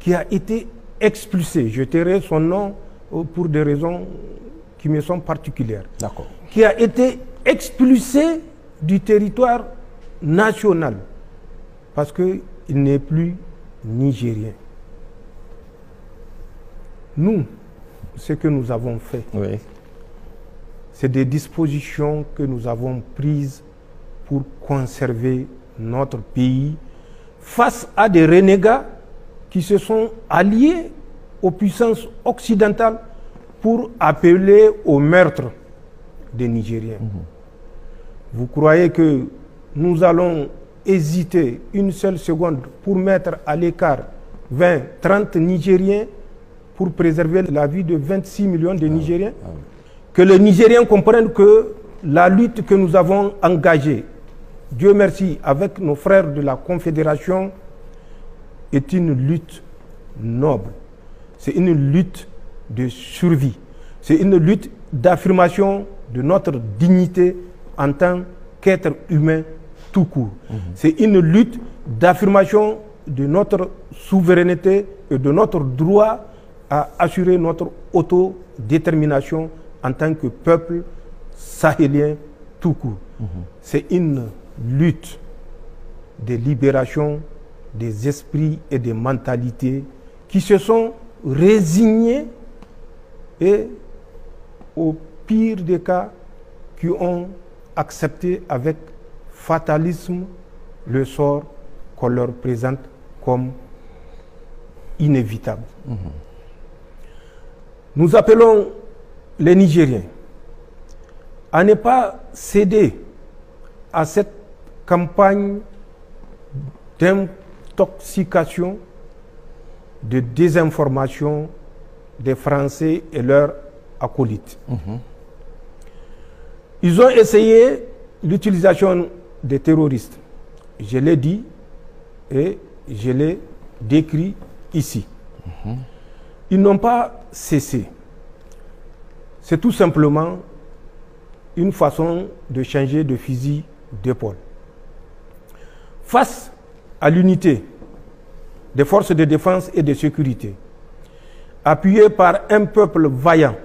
B: qui a été expulsé. Je tairai son nom pour des raisons qui me sont particulières.
C: D'accord.
B: Qui a été expulsé du territoire national parce qu'il n'est plus nigérien. Nous, ce que nous avons fait,
C: Oui.
B: c'est des dispositions que nous avons prises pour conserver notre pays face à des renégats qui se sont alliés aux puissances occidentales pour appeler au meurtre des Nigériens. Vous croyez que nous allons hésiter une seule seconde pour mettre à l'écart 20, 30 Nigériens pour préserver la vie de 26 millions de Nigériens? Que les Nigériens comprennent que la lutte que nous avons engagée, Dieu merci, avec nos frères de la Confédération, est une lutte noble. C'est une lutte de survie. C'est une lutte d'affirmation de notre dignité en tant qu'être humain tout court. C'est une lutte d'affirmation de notre souveraineté et de notre droit à assurer notre autodétermination en tant que peuple sahélien tout court. C'est une lutte de libération des esprits et des mentalités qui se sont résignés et, au pire des cas, qui ont accepté avec fatalisme le sort qu'on leur présente comme inévitable. Nous appelons les Nigériens à ne pas céder à cette campagne d'intoxication, de désinformation des Français et leurs acolytes. Ils ont essayé l'utilisation des terroristes. Je l'ai dit et je l'ai décrit ici. Ils n'ont pas cessé. C'est tout simplement une façon de changer de fusil d'épaule. Face à l'unité des forces de défense et de sécurité, appuyées par un peuple vaillant,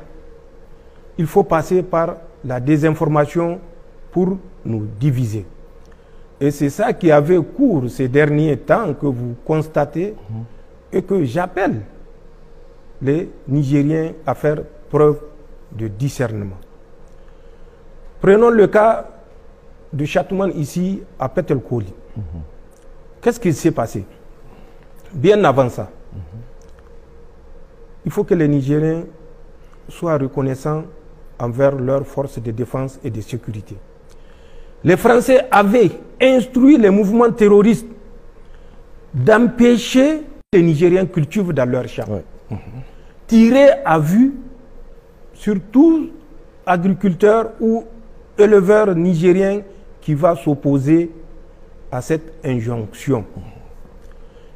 B: il faut passer par la désinformation pour nous diviser. Et c'est ça qui avait cours ces derniers temps que vous constatez et que j'appelle les Nigériens à faire preuve de discernement. Prenons le cas de Chatouman ici à Petelkoli. Qu'est-ce qui s'est passé? Bien avant ça, il faut que les Nigériens soient reconnaissants envers leurs forces de défense et de sécurité. Les Français avaient instruit les mouvements terroristes d'empêcher les Nigériens cultivent dans leurs champs. Tirer à vue sur tout agriculteur ou éleveur nigérien qui va s'opposer à cette injonction.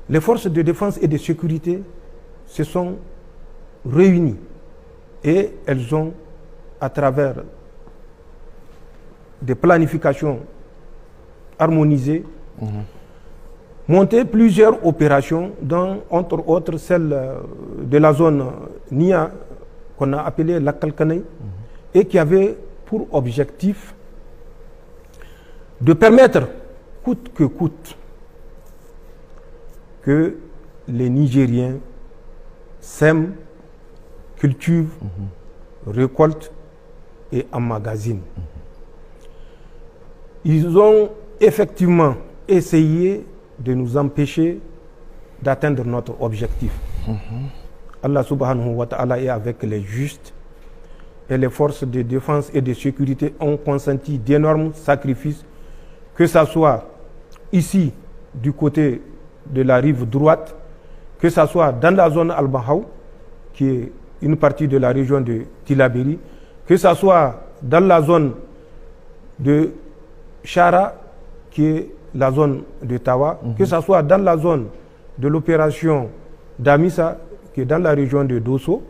B: Les forces de défense et de sécurité se sont réunies et elles ont, à travers des planifications harmonisées, monté plusieurs opérations, dont entre autres celle de la zone Nia, qu'on a appelée la Kalkanei, et qui avait pour objectif de permettre, coûte que coûte, que les Nigériens sèment, cultivent, récoltent et emmagasinent. Ils ont effectivement essayé de nous empêcher d'atteindre notre objectif. Allah subhanahu wa ta'ala est avec les justes et les forces de défense et de sécurité ont consenti d'énormes sacrifices, que ce soit ici du côté de la rive droite, que ce soit dans la zone Al-Bahaw, qui est une partie de la région de Tilaberi, que ce soit dans la zone de Chara, qui est la zone de Tawa, que ce soit dans la zone de l'opération d'Amissa, qui est dans la région de Dosso,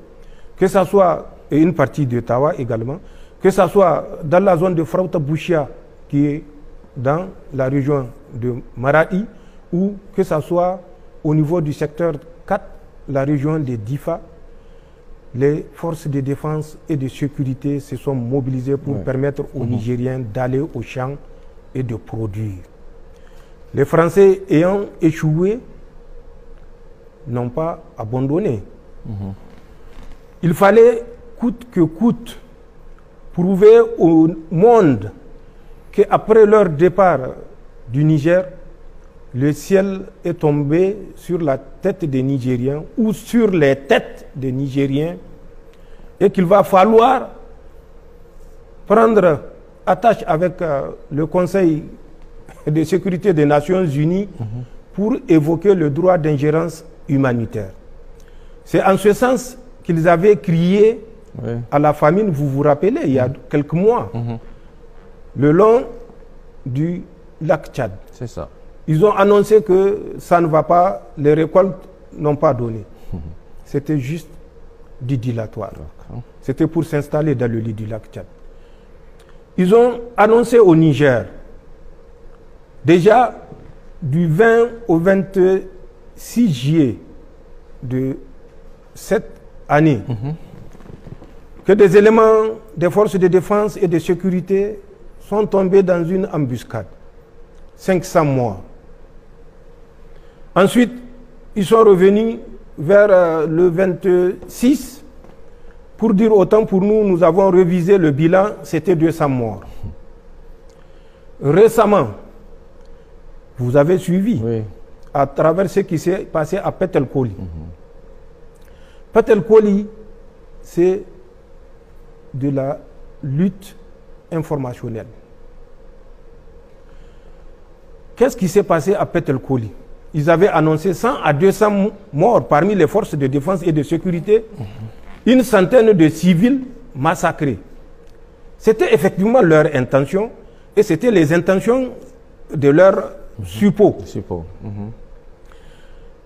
B: que ce soit une partie de Tawa également, que ce soit dans la zone de Frauta Bouchia, qui est dans la région de Maradi, ou que ce soit au niveau du secteur 4, la région de Difa, les forces de défense et de sécurité se sont mobilisées pour permettre aux Nigériens d'aller au champ et de produire. Les Français ayant échoué n'ont pas abandonné. Il fallait coûte que coûte prouver au monde qu'après leur départ du Niger, le ciel est tombé sur la tête des Nigériens ou sur les têtes des Nigériens et qu'il va falloir prendre attache avec le Conseil de sécurité des Nations Unies pour évoquer le droit d'ingérence humanitaire. C'est en ce sens qu'ils avaient crié à la famine, vous vous rappelez, il y a quelques mois, le long du lac Tchad.
C: C'est ça.
B: Ils ont annoncé que ça ne va pas, les récoltes n'ont pas donné. C'était juste du dilatoire. C'était pour s'installer dans le lit du lac Tchad. Ils ont annoncé au Niger, déjà du 20 au 26 juillet de cette année, que des éléments des forces de défense et de sécurité sont tombés dans une embuscade. 500 morts. Ensuite, ils sont revenus vers le 26 pour dire autant pour nous, nous avons révisé le bilan, c'était 200 morts. Récemment, vous avez suivi à travers ce qui s'est passé à Petelkoli. Petelkoli, c'est de la lutte informationnelle. Qu'est-ce qui s'est passé à Petelkoli? Ils avaient annoncé 100 à 200 morts parmi les forces de défense et de sécurité, une centaine de civils massacrés. C'était effectivement leur intention et c'était les intentions de leurs suppôts.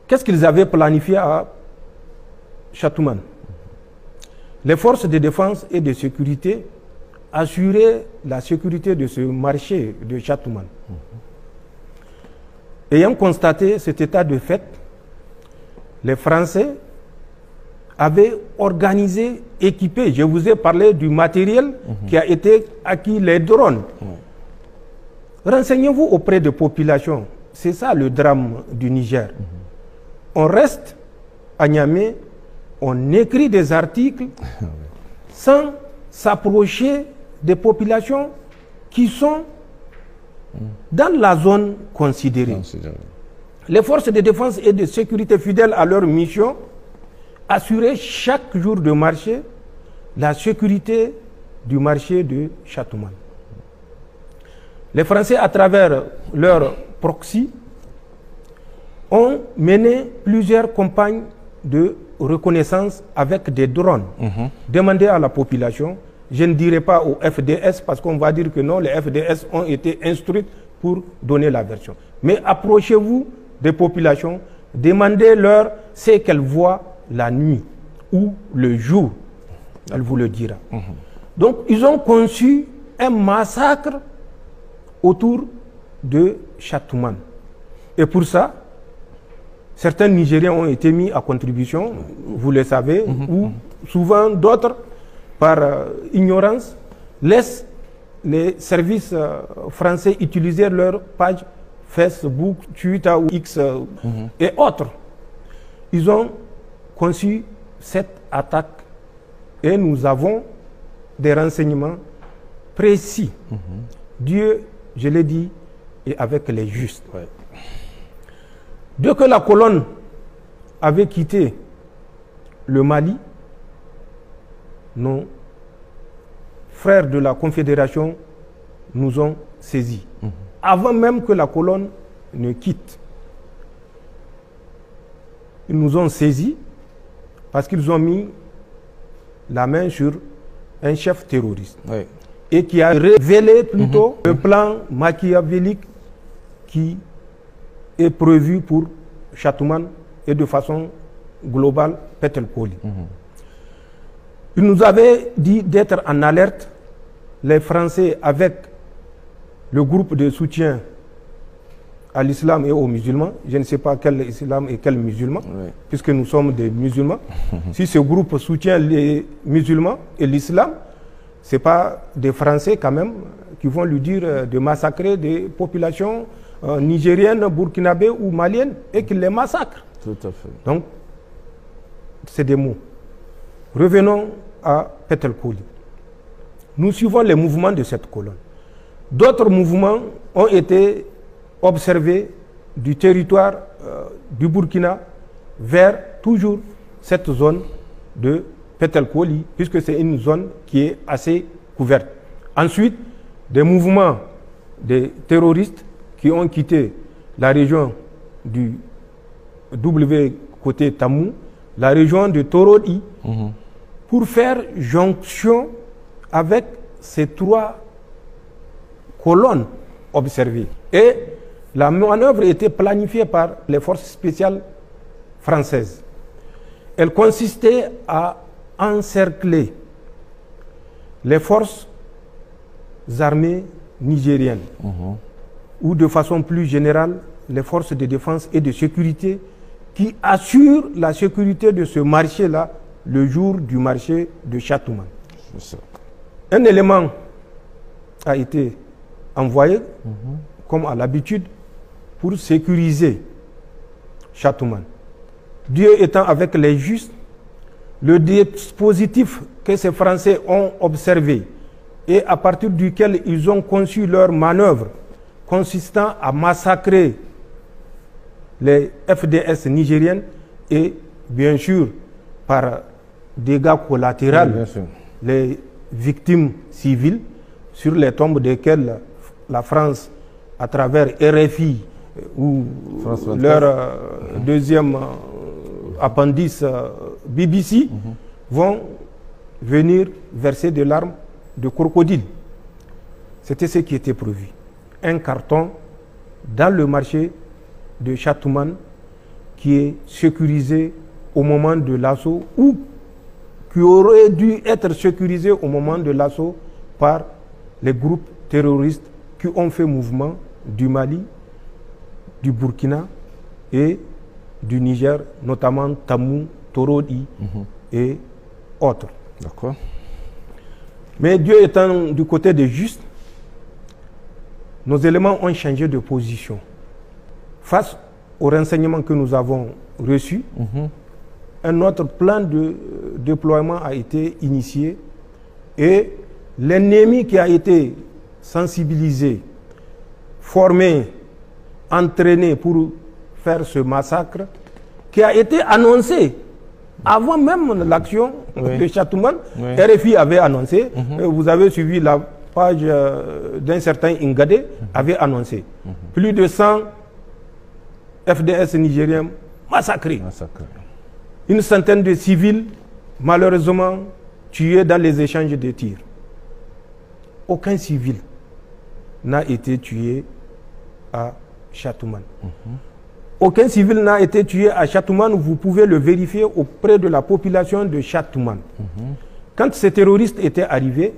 B: Qu'est-ce qu'ils avaient planifié à Chatouman? Les forces de défense et de sécurité assuraient la sécurité de ce marché de Chatouman. Ayant constaté cet état de fait, les Français avaient organisé, équipé, je vous ai parlé du matériel qui a été acquis, les drones. Renseignez-vous auprès des populations. C'est ça le drame du Niger. On reste à Niamey, on écrit des articles sans s'approcher des populations qui sont dans la zone considérée. Les forces de défense et de sécurité fidèles à leur mission assuraient chaque jour de marché la sécurité du marché de Chatouman. Les Français, à travers leur proxy, ont mené plusieurs campagnes de reconnaissance avec des drones. Demandez à la population. Je ne dirai pas au FDS parce qu'on va dire que non, les FDS ont été instruits pour donner la version. Mais approchez-vous des populations, demandez-leur ce qu'elles voient la nuit ou le jour. Elle vous le dira. Donc, ils ont conçu un massacre autour de Chatouman. Et pour ça, certains Nigériens ont été mis à contribution, vous le savez, ou souvent d'autres, par ignorance, laissent les services français utiliser leur page Facebook, Twitter ou X et autres. Ils ont conçu cette attaque et nous avons des renseignements précis. Dieu, je l'ai dit, est avec les justes. Dès que la colonne avait quitté le Mali, nos frères de la Confédération nous ont saisis. Avant même que la colonne ne quitte. Ils nous ont saisis parce qu'ils ont mis la main sur un chef terroriste. Et qui a révélé plutôt le plan machiavélique qui est prévu pour Chatouman et de façon globale Petelkoli. Il nous avait dit d'être en alerte les Français avec le groupe de soutien à l'islam et aux musulmans, je ne sais pas quel islam et quel musulman, puisque nous sommes des musulmans. Si ce groupe soutient les musulmans et l'islam, ce n'est pas des Français quand même qui vont lui dire de massacrer des populations nigériennes, burkinabées ou maliennes et qu'ils les massacrent.
A: Tout à fait.
B: Donc, c'est des mots. Revenons à Petelkouli. Nous suivons les mouvements de cette colonne. D'autres mouvements ont été observés du territoire du Burkina vers toujours cette zone de Petelkouli, puisque c'est une zone qui est assez couverte. Ensuite, des mouvements des terroristes qui ont quitté la région du W côté Tamou, la région de Torodi, pour faire jonction avec ces trois colonnes observées. Et la manœuvre était planifiée par les forces spéciales françaises. Elle consistait à encercler les forces armées nigériennes, ou de façon plus générale, les forces de défense et de sécurité qui assurent la sécurité de ce marché-là le jour du marché de Chatouman. Un élément a été envoyé, comme à l'habitude, pour sécuriser Chatouman. Dieu étant avec les justes, le dispositif que ces Français ont observé et à partir duquel ils ont conçu leur manœuvre consistant à massacrer les FDS nigériennes et bien sûr par dégâts collatéraux les victimes civiles sur les tombes desquelles la France à travers RFI ou leur deuxième appendice BBC vont venir verser de larmes de crocodile. C'était ce qui était prévu. Un carton dans le marché de Chatouman qui est sécurisé au moment de l'assaut ou qui aurait dû être sécurisé au moment de l'assaut par les groupes terroristes qui ont fait mouvement du Mali, du Burkina et du Niger, notamment Tamou, Torodi et autres.
A: D'accord.
B: Mais Dieu étant du côté des justes, nos éléments ont changé de position. Face aux renseignements que nous avons reçus, un autre plan de déploiement a été initié et l'ennemi qui a été sensibilisé, formé, entraîné pour faire ce massacre, qui a été annoncé avant même l'action de Chatouman. RFI avait annoncé, vous avez suivi la page d'un certain Ingade, avait annoncé plus de 100 FDS nigériens massacrés. Une centaine de civils, malheureusement, tués dans les échanges de tirs. Aucun civil n'a été tué à Chatouman. Aucun civil n'a été tué à Chatouman, vous pouvez le vérifier auprès de la population de Chatouman. Quand ces terroristes étaient arrivés,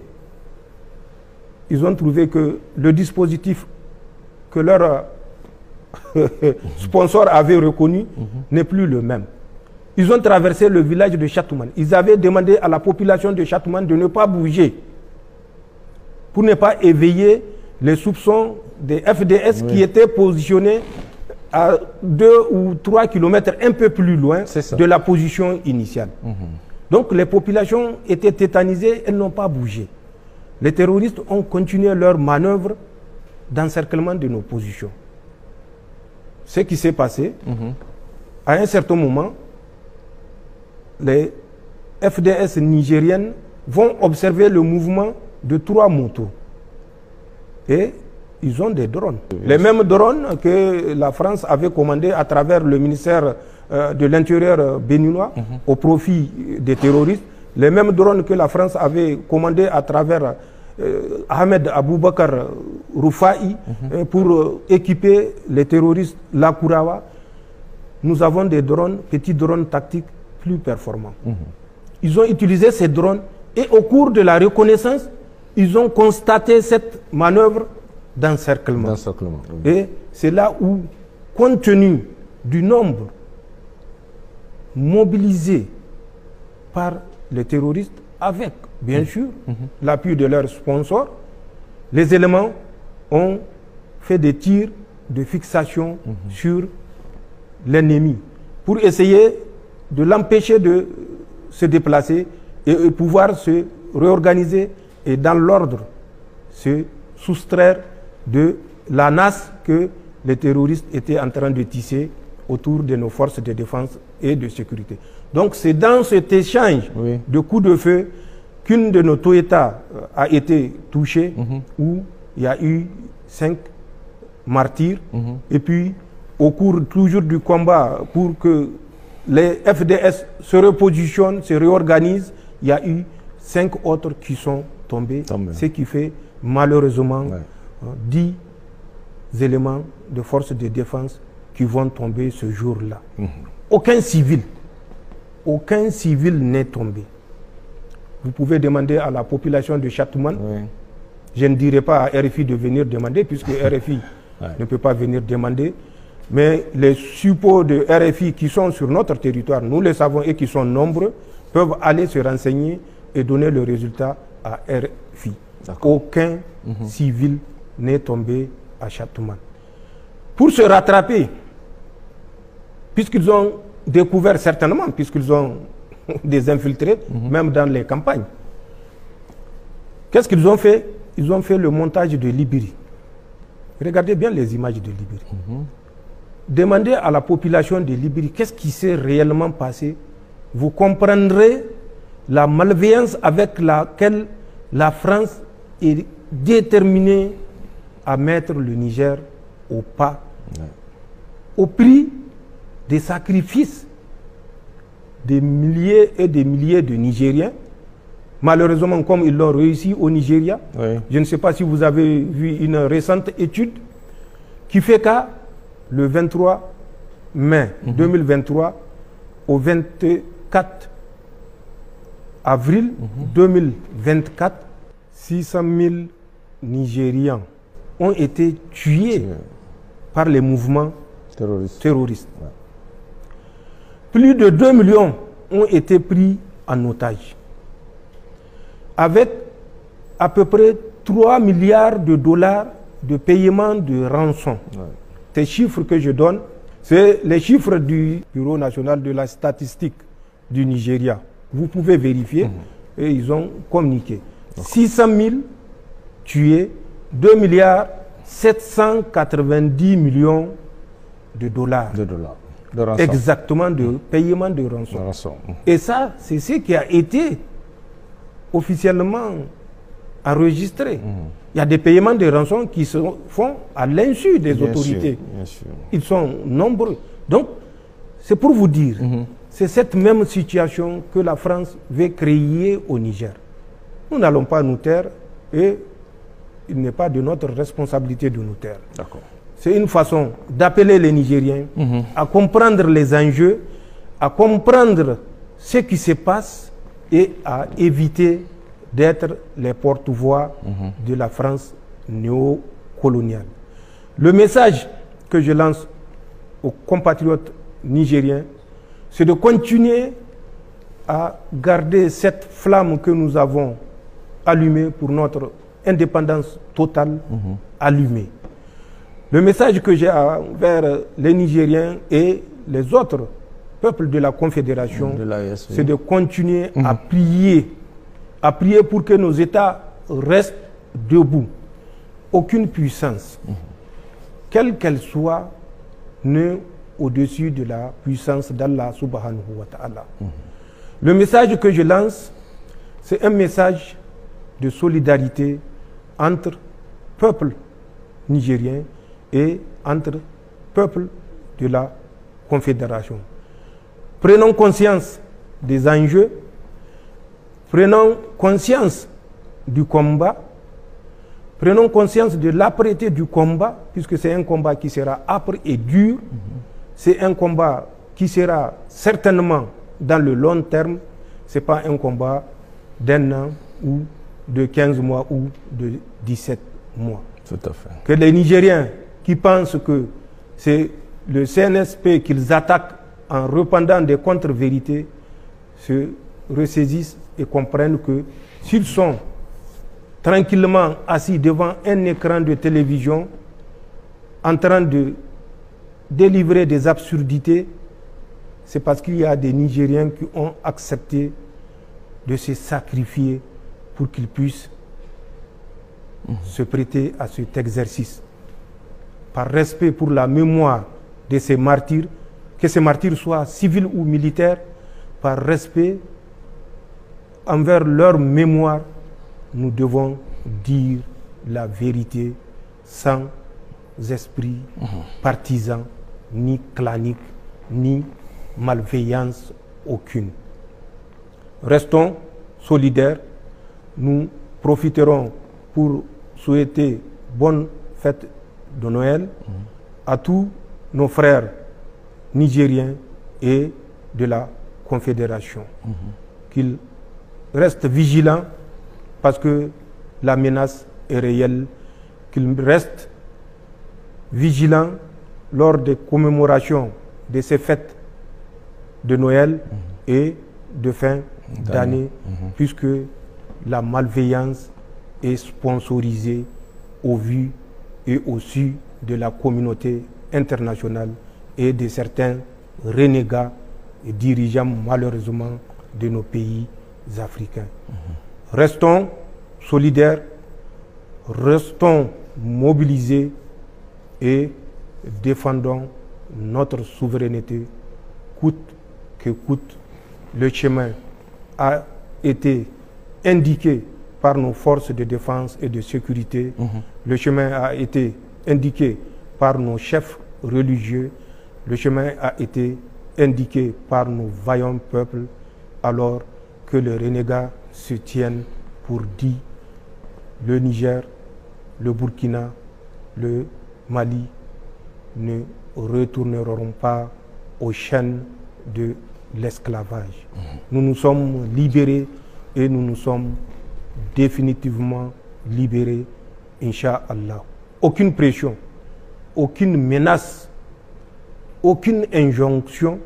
B: ils ont trouvé que le dispositif que leur sponsor avait reconnu n'est plus le même. Ils ont traversé le village de Chatouman. Ils avaient demandé à la population de Chatouman de ne pas bouger pour ne pas éveiller les soupçons des FDS qui étaient positionnés à 2 ou 3 kilomètres un peu plus loin de la position initiale. Donc les populations étaient tétanisées, elles n'ont pas bougé. Les terroristes ont continué leur manœuvre d'encerclement de nos positions. Ce qui s'est passé, à un certain moment, les FDS nigériennes vont observer le mouvement de 3 motos. Et ils ont des drones. Les mêmes drones que la France avait commandés à travers le ministère de l'Intérieur béninois au profit des terroristes. Les mêmes drones que la France avait commandés à travers Ahmed Aboubakar Roufaï pour équiper les terroristes Lakourawa. Nous avons des drones, petits drones tactiques plus performants. Ils ont utilisé ces drones et au cours de la reconnaissance, ils ont constaté cette manœuvre d'encerclement.
C: Oui.
B: Et c'est là où, compte tenu du nombre mobilisé par les terroristes, avec, bien sûr, l'appui de leurs sponsors, les éléments ont fait des tirs de fixation sur l'ennemi pour essayer de l'empêcher de se déplacer et pouvoir se réorganiser et dans l'ordre se soustraire de la nasse que les terroristes étaient en train de tisser autour de nos forces de défense et de sécurité. Donc c'est dans cet échange de coups de feu qu'une de nos Toyota a été touchée, où il y a eu 5 martyrs. Et puis, au cours toujours du combat, pour que les FDS se repositionnent, se réorganisent, il y a eu 5 autres qui sont tombés. Ce qui fait malheureusement 10 éléments de forces de défense qui vont tomber ce jour-là. Aucun civil n'est tombé. Vous pouvez demander à la population de Châtillon. Je ne dirai pas à RFI de venir demander, puisque RFI ne peut pas venir demander. Mais les suppôts de RFI qui sont sur notre territoire, nous les savons et qui sont nombreux, peuvent aller se renseigner et donner le résultat à RFI. Aucun civil n'est tombé à Châtillon. Pour se rattraper, puisqu'ils ont découvert certainement, puisqu'ils ont des infiltrés, même dans les campagnes, qu'est-ce qu'ils ont fait? Ils ont fait le montage de Libéry. Regardez bien les images de Libéry. Demandez à la population de Libéry qu'est-ce qui s'est réellement passé. Vous comprendrez la malveillance avec laquelle la France est déterminée à mettre le Niger au pas, au prix des sacrifices des milliers et des milliers de Nigériens. Malheureusement, comme ils l'ont réussi au Nigeria, je ne sais pas si vous avez vu une récente étude qui fait qu'à le 23 mai 2023 au 24 avril 2024, 600 000 Nigérians ont été tués par les mouvements terroristes. Plus de 2 millions ont été pris en otage, avec à peu près 3 milliards de dollars de paiement de rançon. Ces chiffres que je donne, c'est les chiffres du Bureau national de la statistique du Nigeria. Vous pouvez vérifier, et ils ont communiqué. 600 000 tués, 2 milliards 790 millions de dollars.
C: De rançon.
B: Exactement, de paiement de rançon. Et ça, c'est ce qui a été officiellement enregistré. Il y a des paiements de rançon qui se font à l'insu des autorités.
C: Bien sûr.
B: Ils sont nombreux. Donc, c'est pour vous dire, c'est cette même situation que la France veut créer au Niger. Nous n'allons pas nous taire et il n'est pas de notre responsabilité de nous taire. C'est une façon d'appeler les Nigériens à comprendre les enjeux, à comprendre ce qui se passe et à éviter d'être les porte-voix de la France néocoloniale. Le message que je lance aux compatriotes nigériens, c'est de continuer à garder cette flamme que nous avons allumée pour notre indépendance totale, allumée. Le message que j'ai envers les Nigériens et les autres peuples de la Confédération, c'est de continuer à prier pour que nos États restent debout. Aucune puissance, quelle qu'elle soit, n'est au-dessus de la puissance d'Allah subhanahu wa ta'ala. Le message que je lance, c'est un message de solidarité entre peuples nigériens et entre peuples de la Confédération. Prenons conscience des enjeux, prenons conscience du combat, prenons conscience de l'âpreté du combat, puisque c'est un combat qui sera âpre et dur, c'est un combat qui sera certainement dans le long terme, ce n'est pas un combat d'un an ou de 15 mois ou de 17 mois.
A: Tout à fait.
B: Que les Nigériens qui pensent que c'est le CNSP qu'ils attaquent en répandant des contre-vérités se ressaisissent et comprennent que s'ils sont tranquillement assis devant un écran de télévision en train de délivrer des absurdités, c'est parce qu'il y a des Nigériens qui ont accepté de se sacrifier pour qu'ils puissent se prêter à cet exercice. Par respect pour la mémoire de ces martyrs, que ces martyrs soient civils ou militaires, par respect envers leur mémoire, nous devons dire la vérité sans esprit partisan, ni clanique, ni malveillance aucune. Restons solidaires. Nous profiterons pour souhaiter bonne fête de Noël à tous nos frères nigériens et de la Confédération. Qu'ils restent vigilants parce que la menace est réelle, qu'ils restent vigilants lors des commémorations de ces fêtes de Noël et de fin d'année, puisque la malveillance est sponsorisée au vu et au su de la communauté internationale et de certains renégats et dirigeants malheureusement de nos pays africains. Restons solidaires, restons mobilisés et défendons notre souveraineté coûte que coûte. Le chemin a été indiqué par nos forces de défense et de sécurité. Le chemin a été indiqué par nos chefs religieux. Le chemin a été indiqué par nos vaillants peuples, alors que les renégats se tiennent pour dit. Le Niger, le Burkina, le Mali ne retourneront pas aux chaînes de l'esclavage. Nous nous sommes libérés et nous nous sommes définitivement libérés, Inch'Allah. Aucune pression, aucune menace, aucune injonction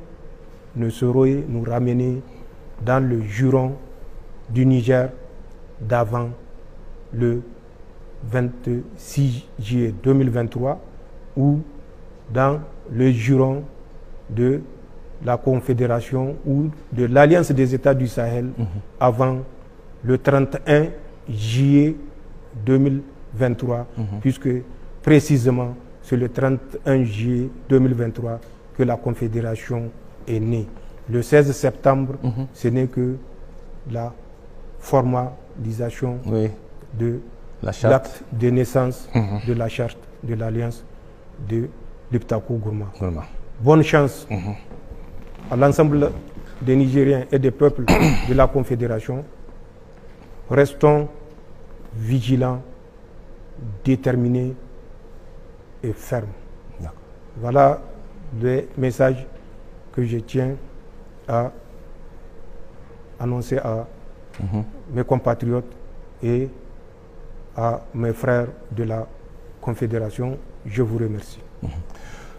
B: ne saurait nous ramener dans le juron du Niger d'avant le 26 juillet 2023 ou dans le juron de la Confédération ou de l'Alliance des États du Sahel avant le 31 juillet 2023, puisque précisément c'est le 31 juillet 2023 que la Confédération est née. Le 16 septembre, ce n'est que la formalisation de l'acte de naissance de la charte de l'Alliance de l'Iptako-Gourma. Bonne chance à l'ensemble des Nigériens et des peuples de la Confédération. Restons vigilants, déterminés et fermes. Voilà les messages que je tiens à annoncer à mes compatriotes et à mes frères de la Confédération. Je vous remercie.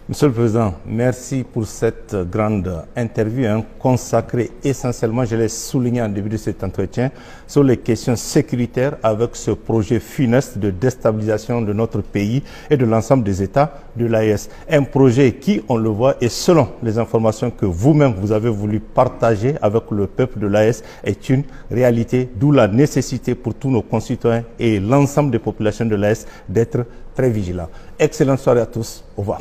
A: Monsieur le Président, merci pour cette grande interview consacrée essentiellement, je l'ai souligné en début de cet entretien, sur les questions sécuritaires avec ce projet funeste de déstabilisation de notre pays et de l'ensemble des États de l'AES. Un projet qui, on le voit, et selon les informations que vous-même vous avez voulu partager avec le peuple de l'AES, est une réalité, d'où la nécessité pour tous nos concitoyens et l'ensemble des populations de l'AES d'être très vigilants. Excellente soirée à tous. Au revoir.